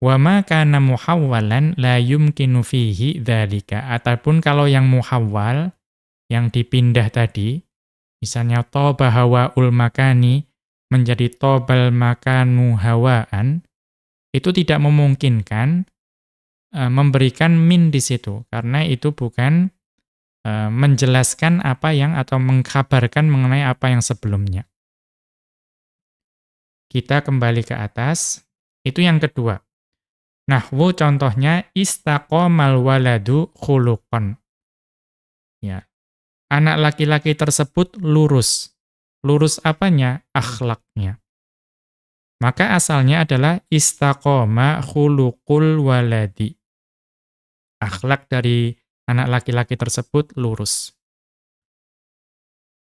Wa ma kana muhawwalan la yumkinu fihi dzalika. Ataupun kalau yang muhawwal, yang dipindah tadi, misalnya thaba hawaul makani menjadi thabal makanu hawaan, itu tidak memungkinkan memberikan min di situ, karena itu bukan menjelaskan apa yang atau mengkabarkan mengenai apa yang sebelumnya. Kita kembali ke atas, itu yang kedua. Nahwu contohnya istaqamal waladu khuluqan. Ya. Anak laki-laki tersebut lurus. lurus apanya? Akhlaknya. Maka asalnya adalah istaqoma khuluqul waladi. Akhlak dari anak laki-laki tersebut lurus.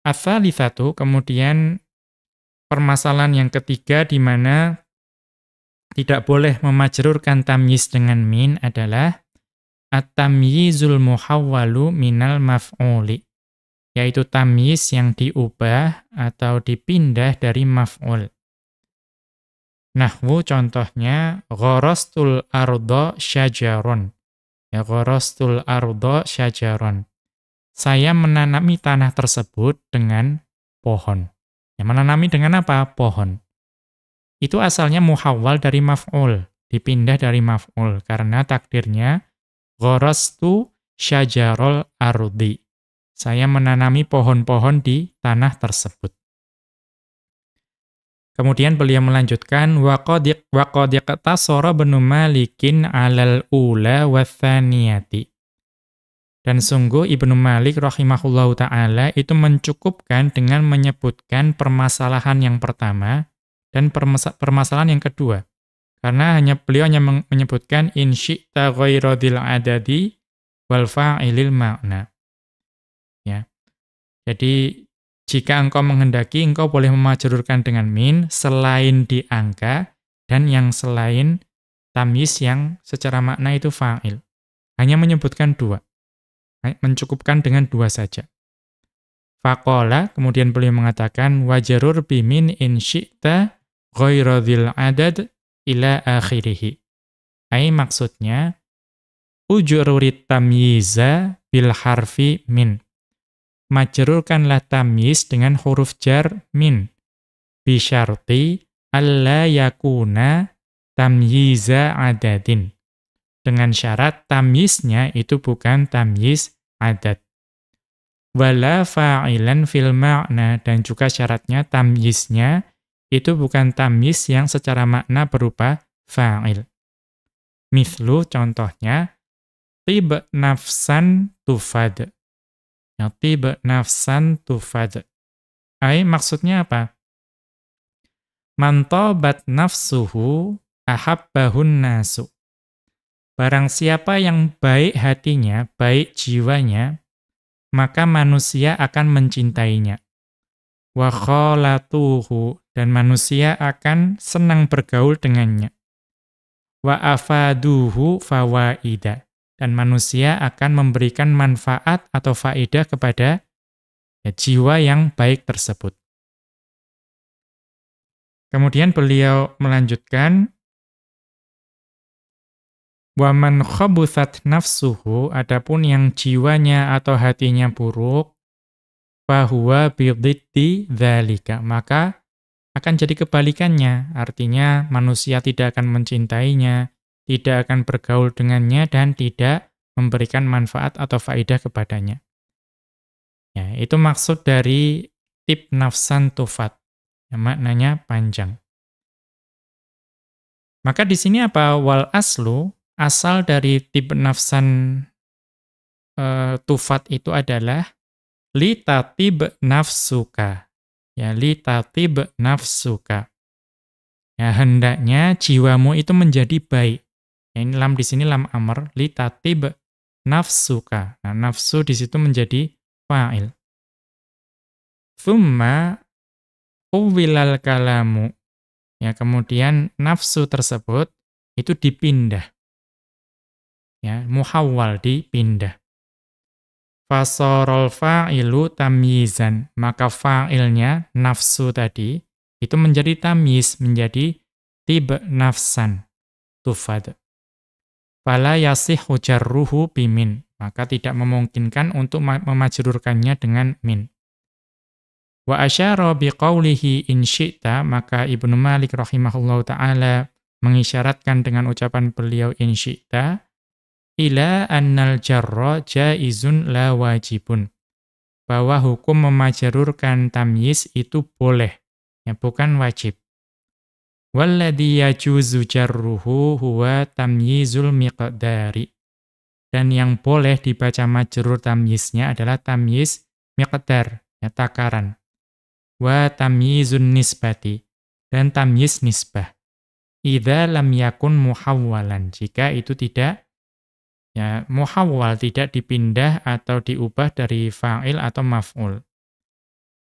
Ats-tsalitsatu, kemudian permasalahan yang ketiga di mana tidak boleh memajrurkan tamyiz dengan min adalah at-tamyizul muhawwalu minal maf'uli, yaitu tamyiz yang diubah atau dipindah dari maf'ul. Nahwu contohnya gharastul arda syajaron. Ya, gharastul arda syajaron. Saya menanami tanah tersebut dengan pohon. Ya, menanami dengan apa? Pohon. Itu asalnya muhawwal dari maf'ul, dipindah dari maf'ul karena takdirnya gharastu syajarol ardi. Saya menanami pohon-pohon di tanah tersebut. Kemudian beliau melanjutkan waqad iqtasara Ibnu Malikin 'alal ula watsaniyati. Dan sungguh Ibnu Malik rahimahullahu taala itu mencukupkan dengan menyebutkan permasalahan yang pertama dan permasalahan yang kedua. Karena beliau hanya menyebutkan in syi'ta ghairadil adadi wal fa'ilil ma'na. Ya. Jadi jika engkau menghendaki, engkau boleh memajrurkan dengan min selain di angka dan yang selain tamyiz yang secara makna itu fa'il. Hanya menyebutkan dua. Mencukupkan dengan dua saja. Faqala, kemudian beliau mengatakan wajarur bimin in syi'ta ghairadil adad ila akhirih. Maksudnya ujrurit tamyiza bil harfi min. Majrurkanlah tamyiz dengan huruf jar min bi syarti alla yakuna tamyiza adadin, dengan syarat tamyiznya itu bukan tamyiz adad. Wala fa'ilan fil ma'na, dan juga syaratnya tamyiznya itu bukan tamyiz yang secara makna berupa fa'il. Mithlu, contohnya tib nafsan tufad. Ya, tib nafsan tufad. Maksudnya apa? Man tabat nafsuhu ahabbahun nasu. Barang siapa yang baik hatinya, baik jiwanya, maka manusia akan mencintainya. Wa khalatuhu, dan manusia akan senang bergaul dengannya. Wa afaduhu fawaida, dan manusia akan memberikan manfaat atau faedah kepada jiwa yang baik tersebut. Kemudian beliau melanjutkan, wa man khabuthat nafsuhu, adapun yang jiwanya atau hatinya buruk, fahuwa bididdi dzalika, maka akan jadi kebalikannya, artinya manusia tidak akan mencintainya, tidak akan bergaul dengannya, dan tidak memberikan manfaat atau faedah kepadanya. Ya, itu maksud dari tib nafsan tufat, yang maknanya panjang. Maka di sini apa? Wal aslu, asal dari tib nafsan tufat itu adalah li tatib nafsuka. Ya, li tatib nafsuka. Ya, hendaknya jiwamu itu menjadi baik. Ya, ini lam di sini lam amr, li tatib nafsuka. Nah, nafsu di situ menjadi fa'il. Tsumma uwilal kalamu. Ya, kemudian nafsu tersebut itu dipindah. Ya, muhawwal, dipindah. Fasorol fa'ilu tamyizan, maka fa'ilnya nafsu tadi itu menjadi tamyiz, menjadi tib nafsan tufad. Fala yasihhu jarruhu bimin, maka tidak memungkinkan untuk memajrurkannya dengan min. Wa asyara biqaulihi in syi'ta, maka Ibnu Malik rahimahullahu taala mengisyaratkan dengan ucapan beliau in syi'ta ila annal jarra jaizun la wajibun, bahwa hukum memajrurkan tamyiz itu boleh, ya, bukan wajib. Walladhi yajuzu jarruhu huwa tamyizul miqdari, dan yang boleh dibaca majrur tamyiznya adalah tamyiz miqdar, ya, takaran. wa tamyizun nisbati, dan tamyiz nisbah. Idza lam yakun muhawwalan, jika itu tidak ya muhawwal, tidak dipindah atau diubah dari fa'il atau maf'ul.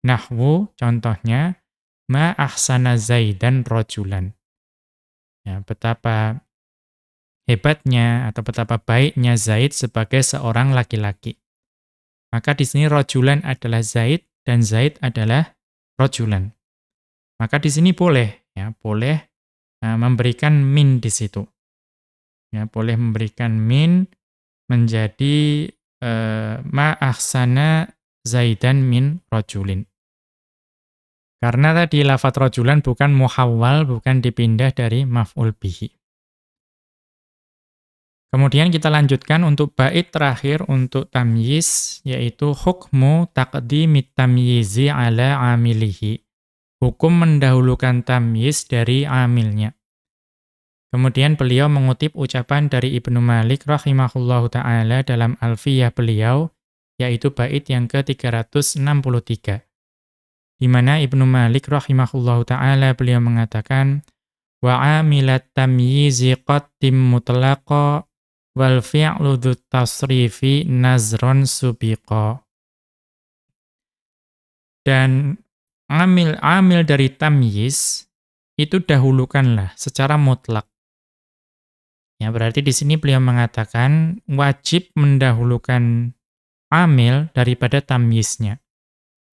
Nahwu contohnya ma ahsana Zaidan rajulan. Ya, betapa hebatnya atau betapa baiknya Zaid sebagai seorang laki-laki. Maka di sini rajulan adalah Zaid dan Zaid adalah rajulan. Maka di sini boleh ya, boleh memberikan min di situ. Ya, boleh memberikan min menjadi ma ahsana Zaidan min rajulin. Karena tadi lafadz rajulan bukan muhawwal, bukan dipindah dari maf'ul bihi. Kemudian kita lanjutkan untuk bait terakhir untuk tamyiz, yaitu hukmu taqdimit tamyizi ala amilihi. Hukum mendahulukan tamyiz dari amilnya. Kemudian beliau mengutip ucapan dari Ibnu Malik rahimahullahu ta'ala dalam Alfiyah beliau, yaitu bait yang ke-363. Di mana Ibnu Malik rahimahullahu ta'ala beliau mengatakan, wa amilat tamyizi qaddim mutlaqa wal fi'lu dzut tasrifi nazron subiqa. Dan amil dari tamyiz itu dahulukanlah secara mutlak. Ya, berarti di sini beliau mengatakan wajib mendahulukan amil daripada tamyiznya.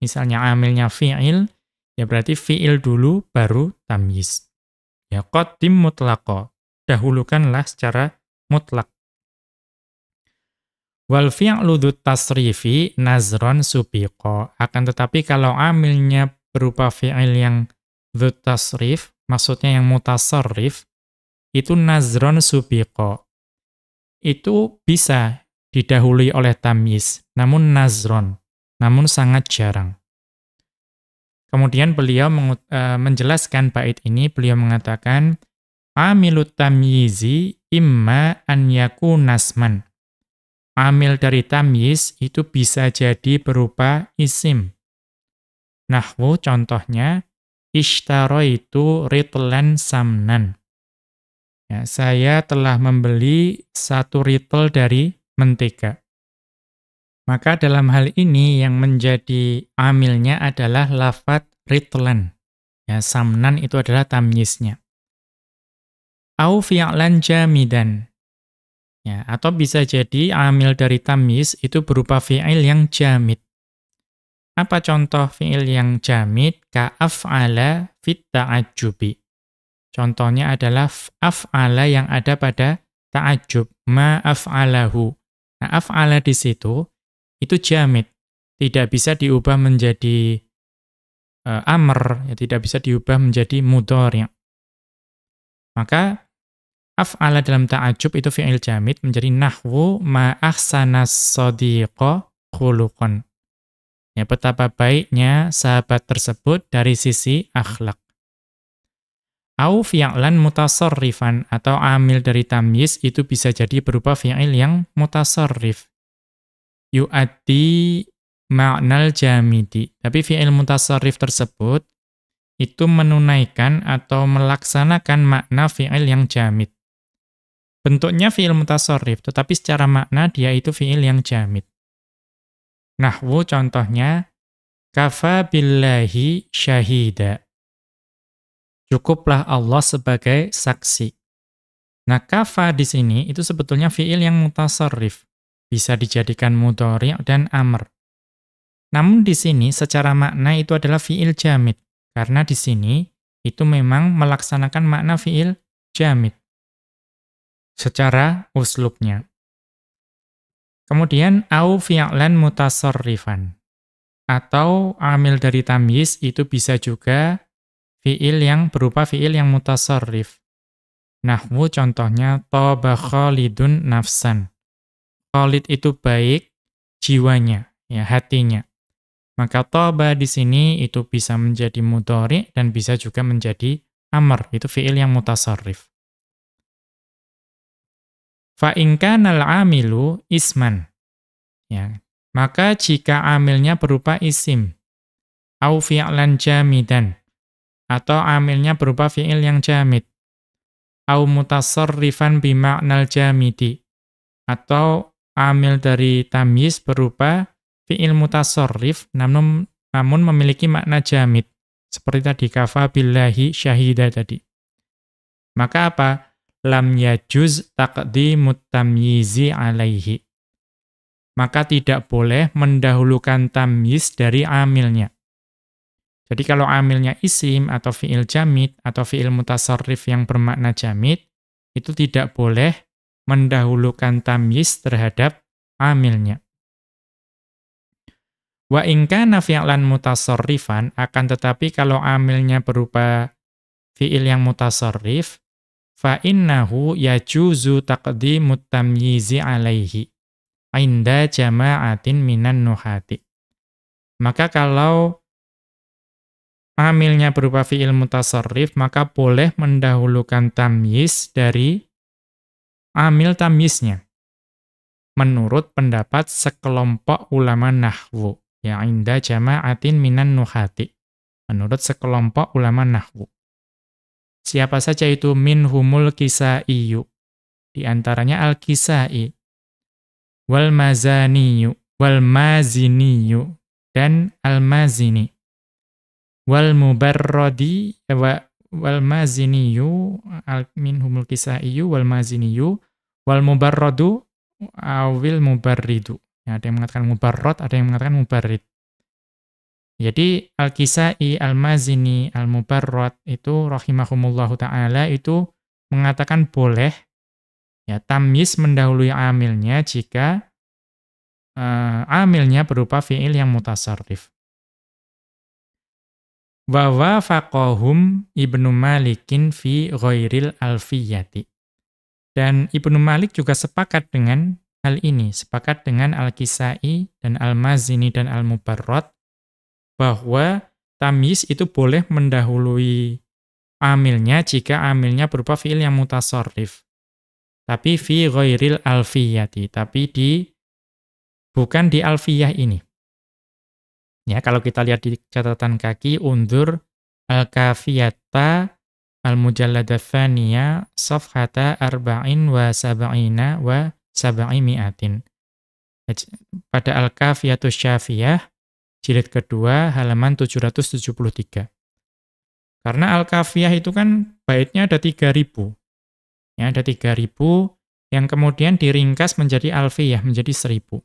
Misalnya amilnya fi'il, ya berarti fi'il dulu baru tamyiz. Ya qaddim mutlaqa, dahulukanlah secara mutlak. Wal fi'lu dzut tasrifi nazron subiqa. Akan tetapi kalau amilnya berupa fi'il yang dzut tasrif, maksudnya yang mutasarrif, itu nazron subiqa. Itu bisa didahului oleh tamyiz, namun nazron, namun sangat jarang. Kemudian beliau menjelaskan bait ini, beliau mengatakan, amilut tamyizi imma an yakuna nasman. Amil dari tamyiz itu bisa jadi berupa isim. Nahwu contohnya, ishtaraitu ritlan samnan. Ya, saya telah membeli 1 ritel dari mentega. Maka dalam hal ini yang menjadi amilnya adalah lafadz ritlan. Ya, samnan itu adalah tamyiznya. Au fi'lan jamidan. Ya, atau bisa jadi amil dari tamyiz itu berupa fi'il yang jamid. Apa contoh fi'il yang jamid? Ka af'ala fit ta'ajjubi. Contohnya adalah af'ala yang ada pada ta'ajjub. Ma af'alahu. Nah, af'ala di situ itu jamid, tidak bisa diubah menjadi amr, ya, tidak bisa diubah menjadi mudhari'. Maka af'ala dalam ta'ajjub itu fi'il jamid menjadi nahwu ma ahsanas shadiqa khuluqan. Ya, betapa baiknya sahabat tersebut dari sisi akhlak. Au fi'lan mutasarrifan, atau amil dari tamyiz itu bisa jadi berupa fi'il yang mutasarrif. Yu'addi ma'nal jamidi. Tapi fi'il mutasarrif tersebut itu menunaikan atau melaksanakan makna fi'il yang jamid. Bentuknya fi'il mutasarrif, tetapi secara makna dia itu fi'il yang jamid. Nahwu contohnya, kafa billahi syahida. Cukuplah Allah sebagai saksi. Nah, kafa di sini itu sebetulnya fi'il yang mutasarrif. Bisa dijadikan mudhari' dan amr. Namun di sini secara makna itu adalah fi'il jamid. Karena di sini itu memang melaksanakan makna fi'il jamid. Secara uslubnya. Kemudian, au fi'lan mutasarrifan. Atau amil dari tamyiz itu bisa juga fi'il yang berupa fi'il yang mutasarrif. Nahwu contohnya, toba Khalidun nafsan. Khalid itu baik jiwanya, ya hatinya. Maka toba di sini itu bisa menjadi mudhari' dan bisa juga menjadi amr, itu fi'il yang mutasarrif. Fa in kana al-amilu isman. Ya, maka jika amilnya berupa isim. au fi'lan jamidan, atau amilnya berupa fi'il yang jamid, au mutasarrifan bima'nal jamidi, atau amil dari tamyiz berupa fi'il mutasarrif namun memiliki makna jamid, seperti tadi kafa billahi syahida tadi. Maka apa? Lam yajuz taqdimut tamyizi alaihi. Maka tidak boleh mendahulukan tamyiz dari amilnya. Jadi kalau amilnya isim atau fi'il jamid atau fi'il mutasarrif yang bermakna jamid, itu tidak boleh mendahulukan tamyiz terhadap amilnya. Wa in kana fi'lan mutasarrifan, akan tetapi kalau amilnya berupa fi'il yang mutasarrif, fa innahu yajuzu taqdimut tamyizi alaihi inda jama'atin minan nuhati. Maka kalau amilnya berupa fi'il mutasarrif, maka boleh mendahulukan tamyiz dari amil tamyiznya. Menurut pendapat sekelompok ulama nahwu, ya inda jama'atin minan nuhati. Menurut sekelompok ulama nahwu. Siapa saja itu? Minhumul Kisaiyu. Di antaranya Al-Kisai. Wal Mazaniyu, wal Maziniyu, dan Al-Mazini. Wal Mubarradi, wal Maziniyu, minhumul Kisaiyu, wal Maziniyu, wal Mubarradu, awil Mubarridu. Ya, ada yang mengatakan Mubarrad, ada yang mengatakan Mubarrid. Jadi Al-Kisai, Al-Mazini, Al-Mubarrad itu rahimahumullahu ta'ala itu mengatakan boleh ya tamyiz mendahului amilnya jika amilnya berupa fi'il yang mutasarrif. Wa wafaqahum Ibnu Malikin fi ghairil alfiyati. Dan Ibnu Malik juga sepakat dengan hal ini, sepakat dengan Al-Kisai dan Al-Mazini dan Al-Mubarrad bahwa tamyiz itu boleh mendahului amilnya jika amilnya berupa fi'il yang mutasarrif. Tapi fi ghairil alfiyati, tapi bukan di alfiyah ini. Ya, kalau kita lihat di catatan kaki undur al-kafiyata al-mujallada tsaniyah safhata arba'in wa sab'ina wa sab'imi'atin. Pada al-kafiyatus syafiyah jilid kedua halaman 773. Karena al-kafiyah itu kan baitnya ada 3000. Ya, ada 3000 yang kemudian diringkas menjadi alfiyah, menjadi 1000.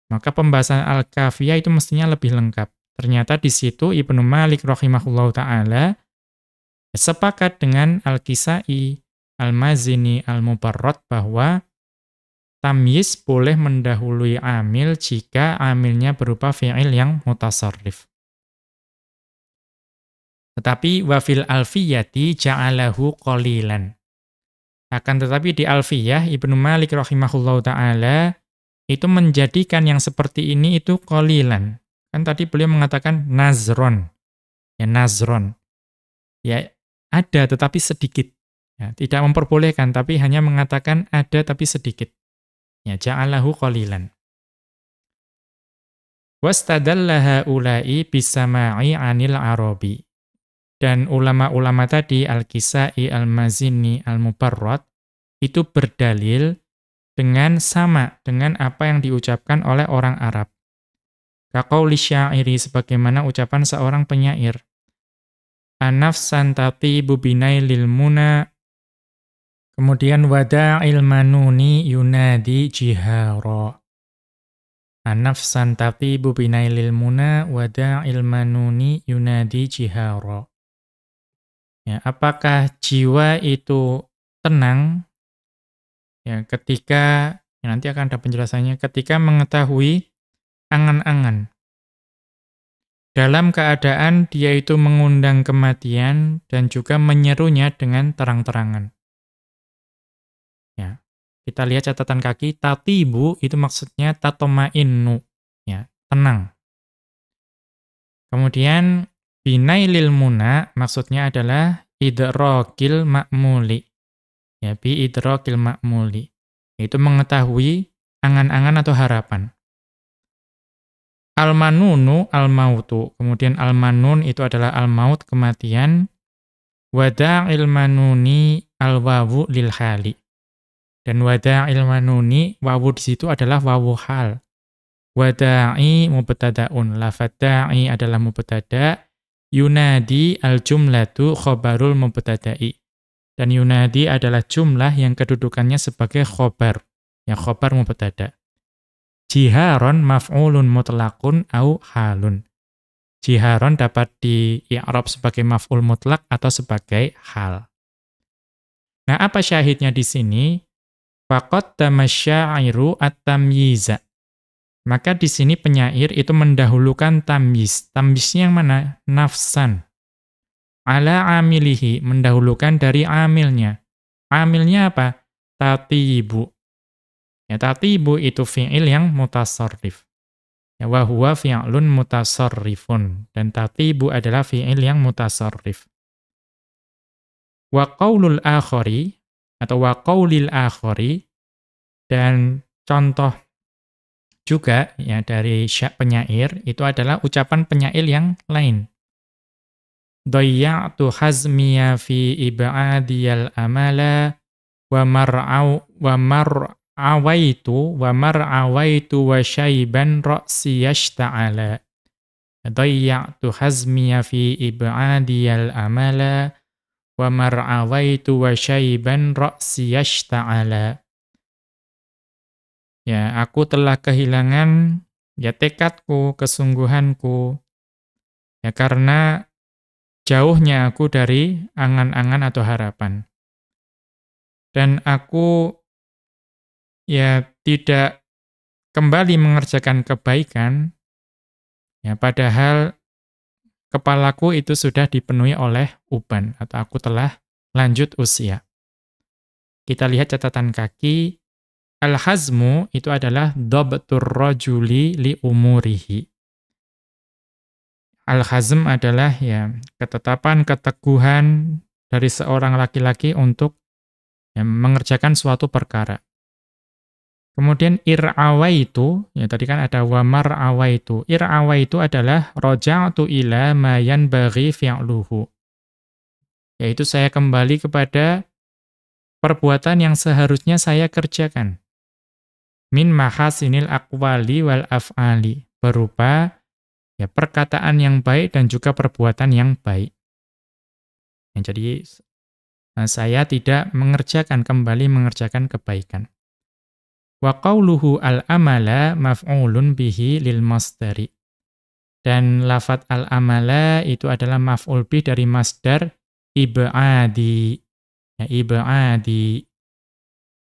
Maka pembahasan al-kafiyah itu mestinya lebih lengkap. Ternyata di situ Ibnu Malik rahimahullahu ta'ala sepakat dengan Al-Kisai, Al-Mazini, Al-Mubarrad bahwa tamyiz boleh mendahului amil jika amilnya berupa fi'il yang mutasarrif. Tetapi wa fil alfiyati ja'alahu qalilan. Akan tetapi di alfiyah Ibnu Malik rahimahullahu ta'ala itu menjadikan yang seperti ini itu qalilan. Kan tadi beliau mengatakan nazron. Ya nazron. Ya ada tetapi sedikit. Ya, tidak memperbolehkan tapi hanya mengatakan ada tapi sedikit. Ya ja'alahu qalilan. Wastadalla haula'i bisama'i 'anil Arabi. Dan ulama-ulama tadi Al-Kisai, Al-Mazini, Al-Mubarrad itu berdalil dengan sama dengan apa yang diucapkan oleh orang Arab. Kaqauli syairi, sebagaimana ucapan seorang penyair. Anafsan tatibu binailil muna. Kemudian wada'il manuni yunadi jihara. Anafsan tatibu binailil muna wada'il manuni yunadi jihara. Ya, apakah jiwa itu tenang ya ketika nanti akan ada penjelasannya ketika mengetahui angan-angan dalam keadaan dia itu mengundang kematian dan juga menyerunya dengan terang-terangan. Ya, kita lihat catatan kaki tatibu itu maksudnya tatma'innu ya, tenang. Kemudian binailil muna maksudnya adalah idrakil ma'muli. Ya, bi idrakil ma'muli. Itu mengetahui angan-angan atau harapan. Al-manunu al-mautu. Kemudian al-manun itu adalah al-maut, kematian. Wada'il manuni al-wawu lil hali. Dan wada'il manuni, wawu di situ adalah wawu hal. Wada'i mubtada'un. Lafadz da'i adalah mubtada'. Yunadi al-jumlatu khobarul mubtada'i. Dan yunadi adalah jumlah yang kedudukannya sebagai khobar. Ya, khobar mubtada'. Jiharon maf'ulun mutlaqun au halun. Jiharon dapat di-i'rab sebagai maf'ul mutlak atau sebagai hal. Nah, apa syahidnya di sini? Faqaddama asy-sya'iru at-tamyiza. Maka di sini penyair itu mendahulukan tamyiz. Tamyiznya yang mana? Nafsan. Ala amilihi, mendahulukan dari amilnya. Amilnya apa? Tatibu. Ya, tatibu itu fi'il yang mutasarrif. Ya, wa huwa fi'lun mutasarrifun. Dan tatibu adalah fi'il yang mutasarrif. Wa qaulul akhari, atau wa qaulil akhari, dan contoh juga ya dari penyair, itu adalah ucapan penyair yang lain. Dayya'tu hazmiya fi ib'adiyal amala wa mar'awaitu wa syaiban ra'si yashta'ala. Dayya'tu hazmiya fi ib'adiyal amala wa mar'awaitu wa syaiban ra'si yashta'ala. Ya, aku telah kehilangan ya tekadku, kesungguhanku. Ya, karena jauhnya aku dari angan-angan atau harapan. Dan aku ya tidak kembali mengerjakan kebaikan, ya padahal kepalaku itu sudah dipenuhi oleh uban, atau aku telah lanjut usia. Kita lihat catatan kaki, al-hazmu itu adalah dhabtur rajuli li umurihi. Al-hazm adalah ya ketetapan, keteguhan dari seorang laki-laki untuk ya, mengerjakan suatu perkara. Kemudian ir'awaitu, ya tadi kan ada wa mar'awaitu. Ir'awaitu adalah raja'tu ila ma yanbaghi fi'luhu. Yaitu saya kembali kepada perbuatan yang seharusnya saya kerjakan. Min mahasinil aqwali wal af'ali. Berupa ya perkataan yang baik dan juga perbuatan yang baik. Ya, jadi saya tidak kembali mengerjakan kebaikan. Wa qauluhu al-amala maf'ulun bihi lil masdari. Dan lafadz al-amala itu adalah maf'ul bih dari masdar ib'adi. Ya, ib'adi.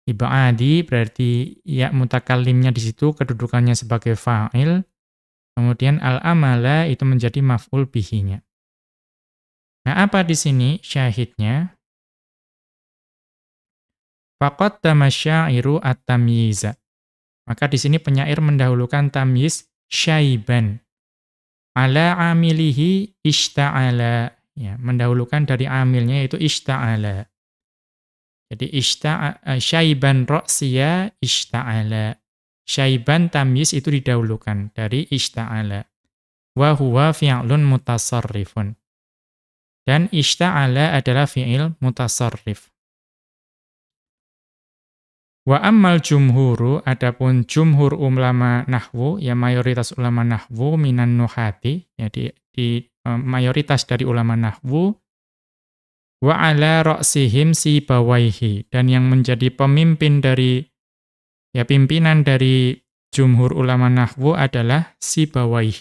Ib'adi berarti ya mutakallimnya di situ kedudukannya sebagai fa'il. Kemudian al-amala itu menjadi maf'ul bihinya. Nah, apa di sini syahidnya? Faqaddama asy-syairu at-tamyiza. Maka di sini penyair mendahulukan tamyiz syaiban. Ala amilihi ishta'ala. Ya, mendahulukan dari amilnya yaitu ishta'ala. Jadi syaiban ra'siya ishta'ala. Syaiban tamyiz itu didahulukan dari ishta'ala. Wa huwa fi'lun mutasarrifun. Dan ishta'ala adalah fi'il mutasarrif. Wa ammal jumhuru, adapun jumhur ulama nahwu, ya mayoritas ulama nahwu minan nuhati, ya mayoritas dari ulama nahwu, wa ala ra'sihim sibawaihi, dan yang menjadi pimpinan dari jumhur ulama nahwu adalah Sibawaih.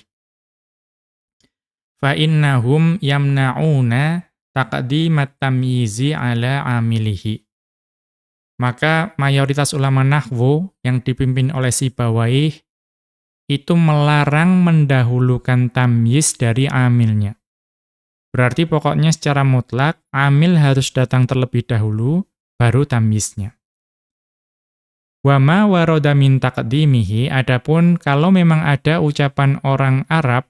Fa innahum yamna'una taqdimat tamyizi ala amilihi. Maka mayoritas ulama nahwu yang dipimpin oleh Sibawaih itu melarang mendahulukan tamyiz dari amilnya. Berarti pokoknya secara mutlak amil harus datang terlebih dahulu baru tamyiznya. Wa ma warada min taqdimihi, adapun kalau memang ada ucapan orang Arab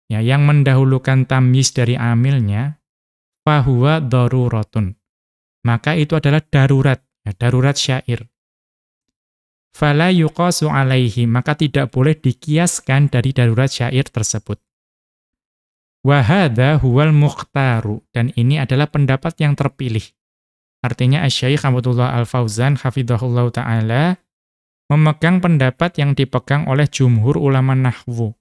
ya yang mendahulukan tamyiz dari amilnya, fahuwa daruratun. Maka itu adalah darurat, ya, darurat syair. fala yuqasu alaihi, maka tidak boleh dikiaskan dari darurat syair tersebut. Wa hadza huwal mukhtaru, dan ini adalah pendapat yang terpilih. Artinya Asy-Syaikh Abdullah Al-Fauzan hafizahullahu taala memegang pendapat yang dipegang oleh jumhur ulama nahwu,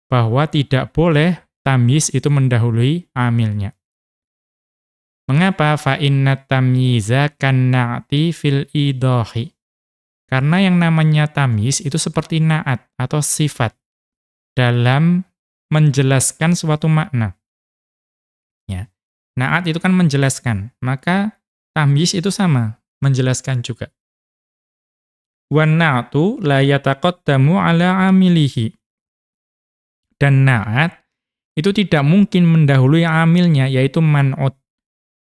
bahwa tidak boleh tamyiz itu mendahului amilnya. Mengapa? Fa inna tamyiza kanna'ti fil idahi. Karena yang namanya tamyiz itu seperti na'at atau sifat dalam menjelaskan suatu makna. Ya. Na'at itu kan menjelaskan, maka tamyiz itu sama, menjelaskan juga. Wan na'tu la yataqaddamu ala amilihi. Dan na'at itu tidak mungkin mendahului amilnya, yaitu man'ut.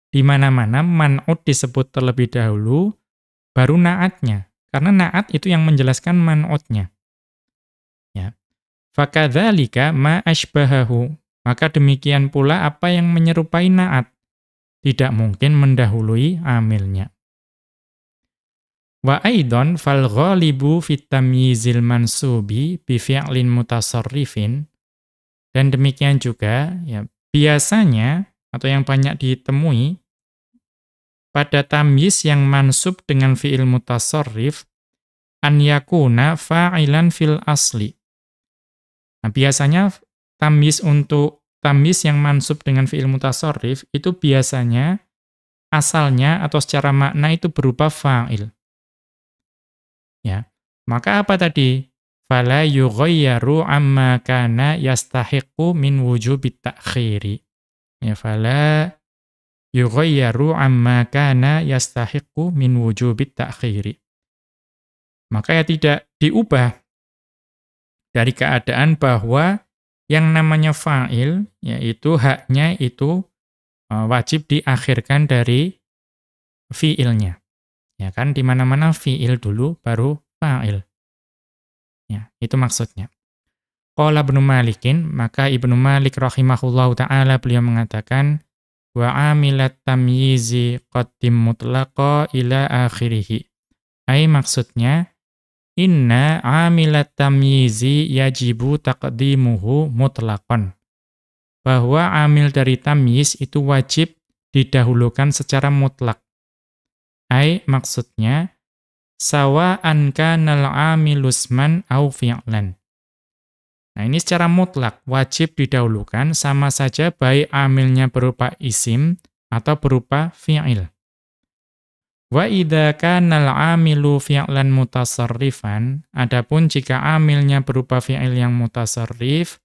Di mana-mana man'ut disebut terlebih dahulu, baru na'atnya. Karena na'at itu yang menjelaskan man'utnya. Ya. Fakadzalika ma asbahahu. Maka demikian pula apa yang menyerupai na'at. Tidak mungkin mendahului amilnya. Wa aidon fal ghalibu fit tamyizil mansubi bi fi'lin mutasarrifin. Dan demikian juga, ya, biasanya atau yang banyak ditemui pada tamyiz yang mansub dengan fi'il mutasarrif an yakuna fa'ilan fil asli. Nah, biasanya tamyiz yang mansub dengan fi'il mutasarrif itu biasanya asalnya atau secara makna itu berupa fa'il. Ya. Maka apa tadi? Fala yughayyaru amma kana yastahiqqu min wujubit ta'khiri. Ya, fala yughayyaru amma kana yastahiqqu min wujubit ta'khiri. Maka ya tidak diubah dari keadaan bahwa yang namanya fa'il, yaitu haknya itu wajib diakhirkan dari fi'ilnya. Ya kan, di mana-mana fi'il dulu baru fa'il. Ya, itu maksudnya. Qala Ibnu Malikin, maka Ibnu Malik rahimahullahu ta'ala beliau mengatakan, wa amilat tamyizi qaddim mutlaqa ila akhirih. Ai maksudnya, inna amilat tamyizi yajibu taqdimuhu mutlaqan. Bahwa amil dari tamyiz itu wajib didahulukan secara mutlak. Ai maksudnya, sawa'an kanal amilusman au fi'lan. Nah, ini secara mutlak wajib didahulukan, sama saja baik amilnya berupa isim atau berupa fi'il. Wa idza kanal amilu fi'lan mutasarrifan, adapun jika amilnya berupa fi'il yang mutasarrif,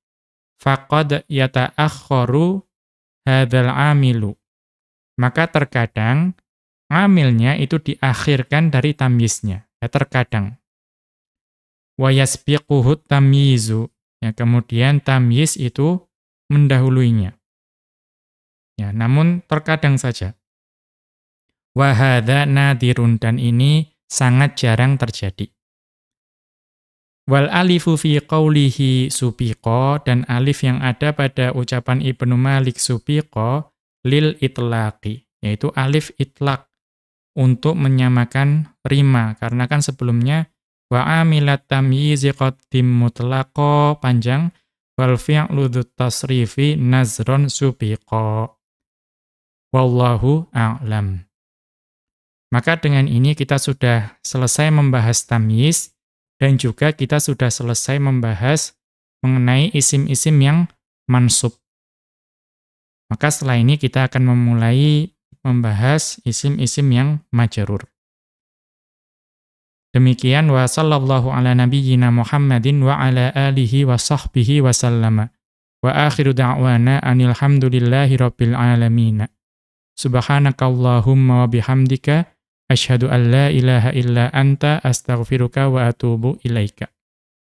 faqad yata'akhkharu hadzal amilu. Maka terkadang amilnya itu diakhirkan dari tamyiznya. Ya, terkadang. Wa yasbiquhu tamyizu. Ya, kemudian tamyiz itu mendahuluinya. Ya, namun terkadang saja. Wa hadza nadirun, dan ini sangat jarang terjadi. Wal alifu fi qawlihi subiqa, dan alif yang ada pada ucapan Ibnu Malik subiqa lil itlaqi, yaitu alif itlaq, untuk menyamakan rima, karena kan sebelumnya wa amilat tamyizi qaddim mutlaqa panjang wal fi'lu dzut tasrifi nazron subiqa. Wallahu a'lam. Maka dengan ini kita sudah selesai membahas tamyiz, dan juga kita sudah selesai membahas mengenai isim-isim yang mansub. Maka setelah ini kita akan memulai membahas isim-isim yang majrur. Demikian wa sallallahu ala nabiyyina Muhammadin wa ala alihi wa sahbihi wa sallama. Wa akhiru da'wana anil hamdulillahi rabbil alamin. Subhanakallahumma wa bihamdika asyhadu an la ilaha illa anta astaghfiruka wa atubu ilaika.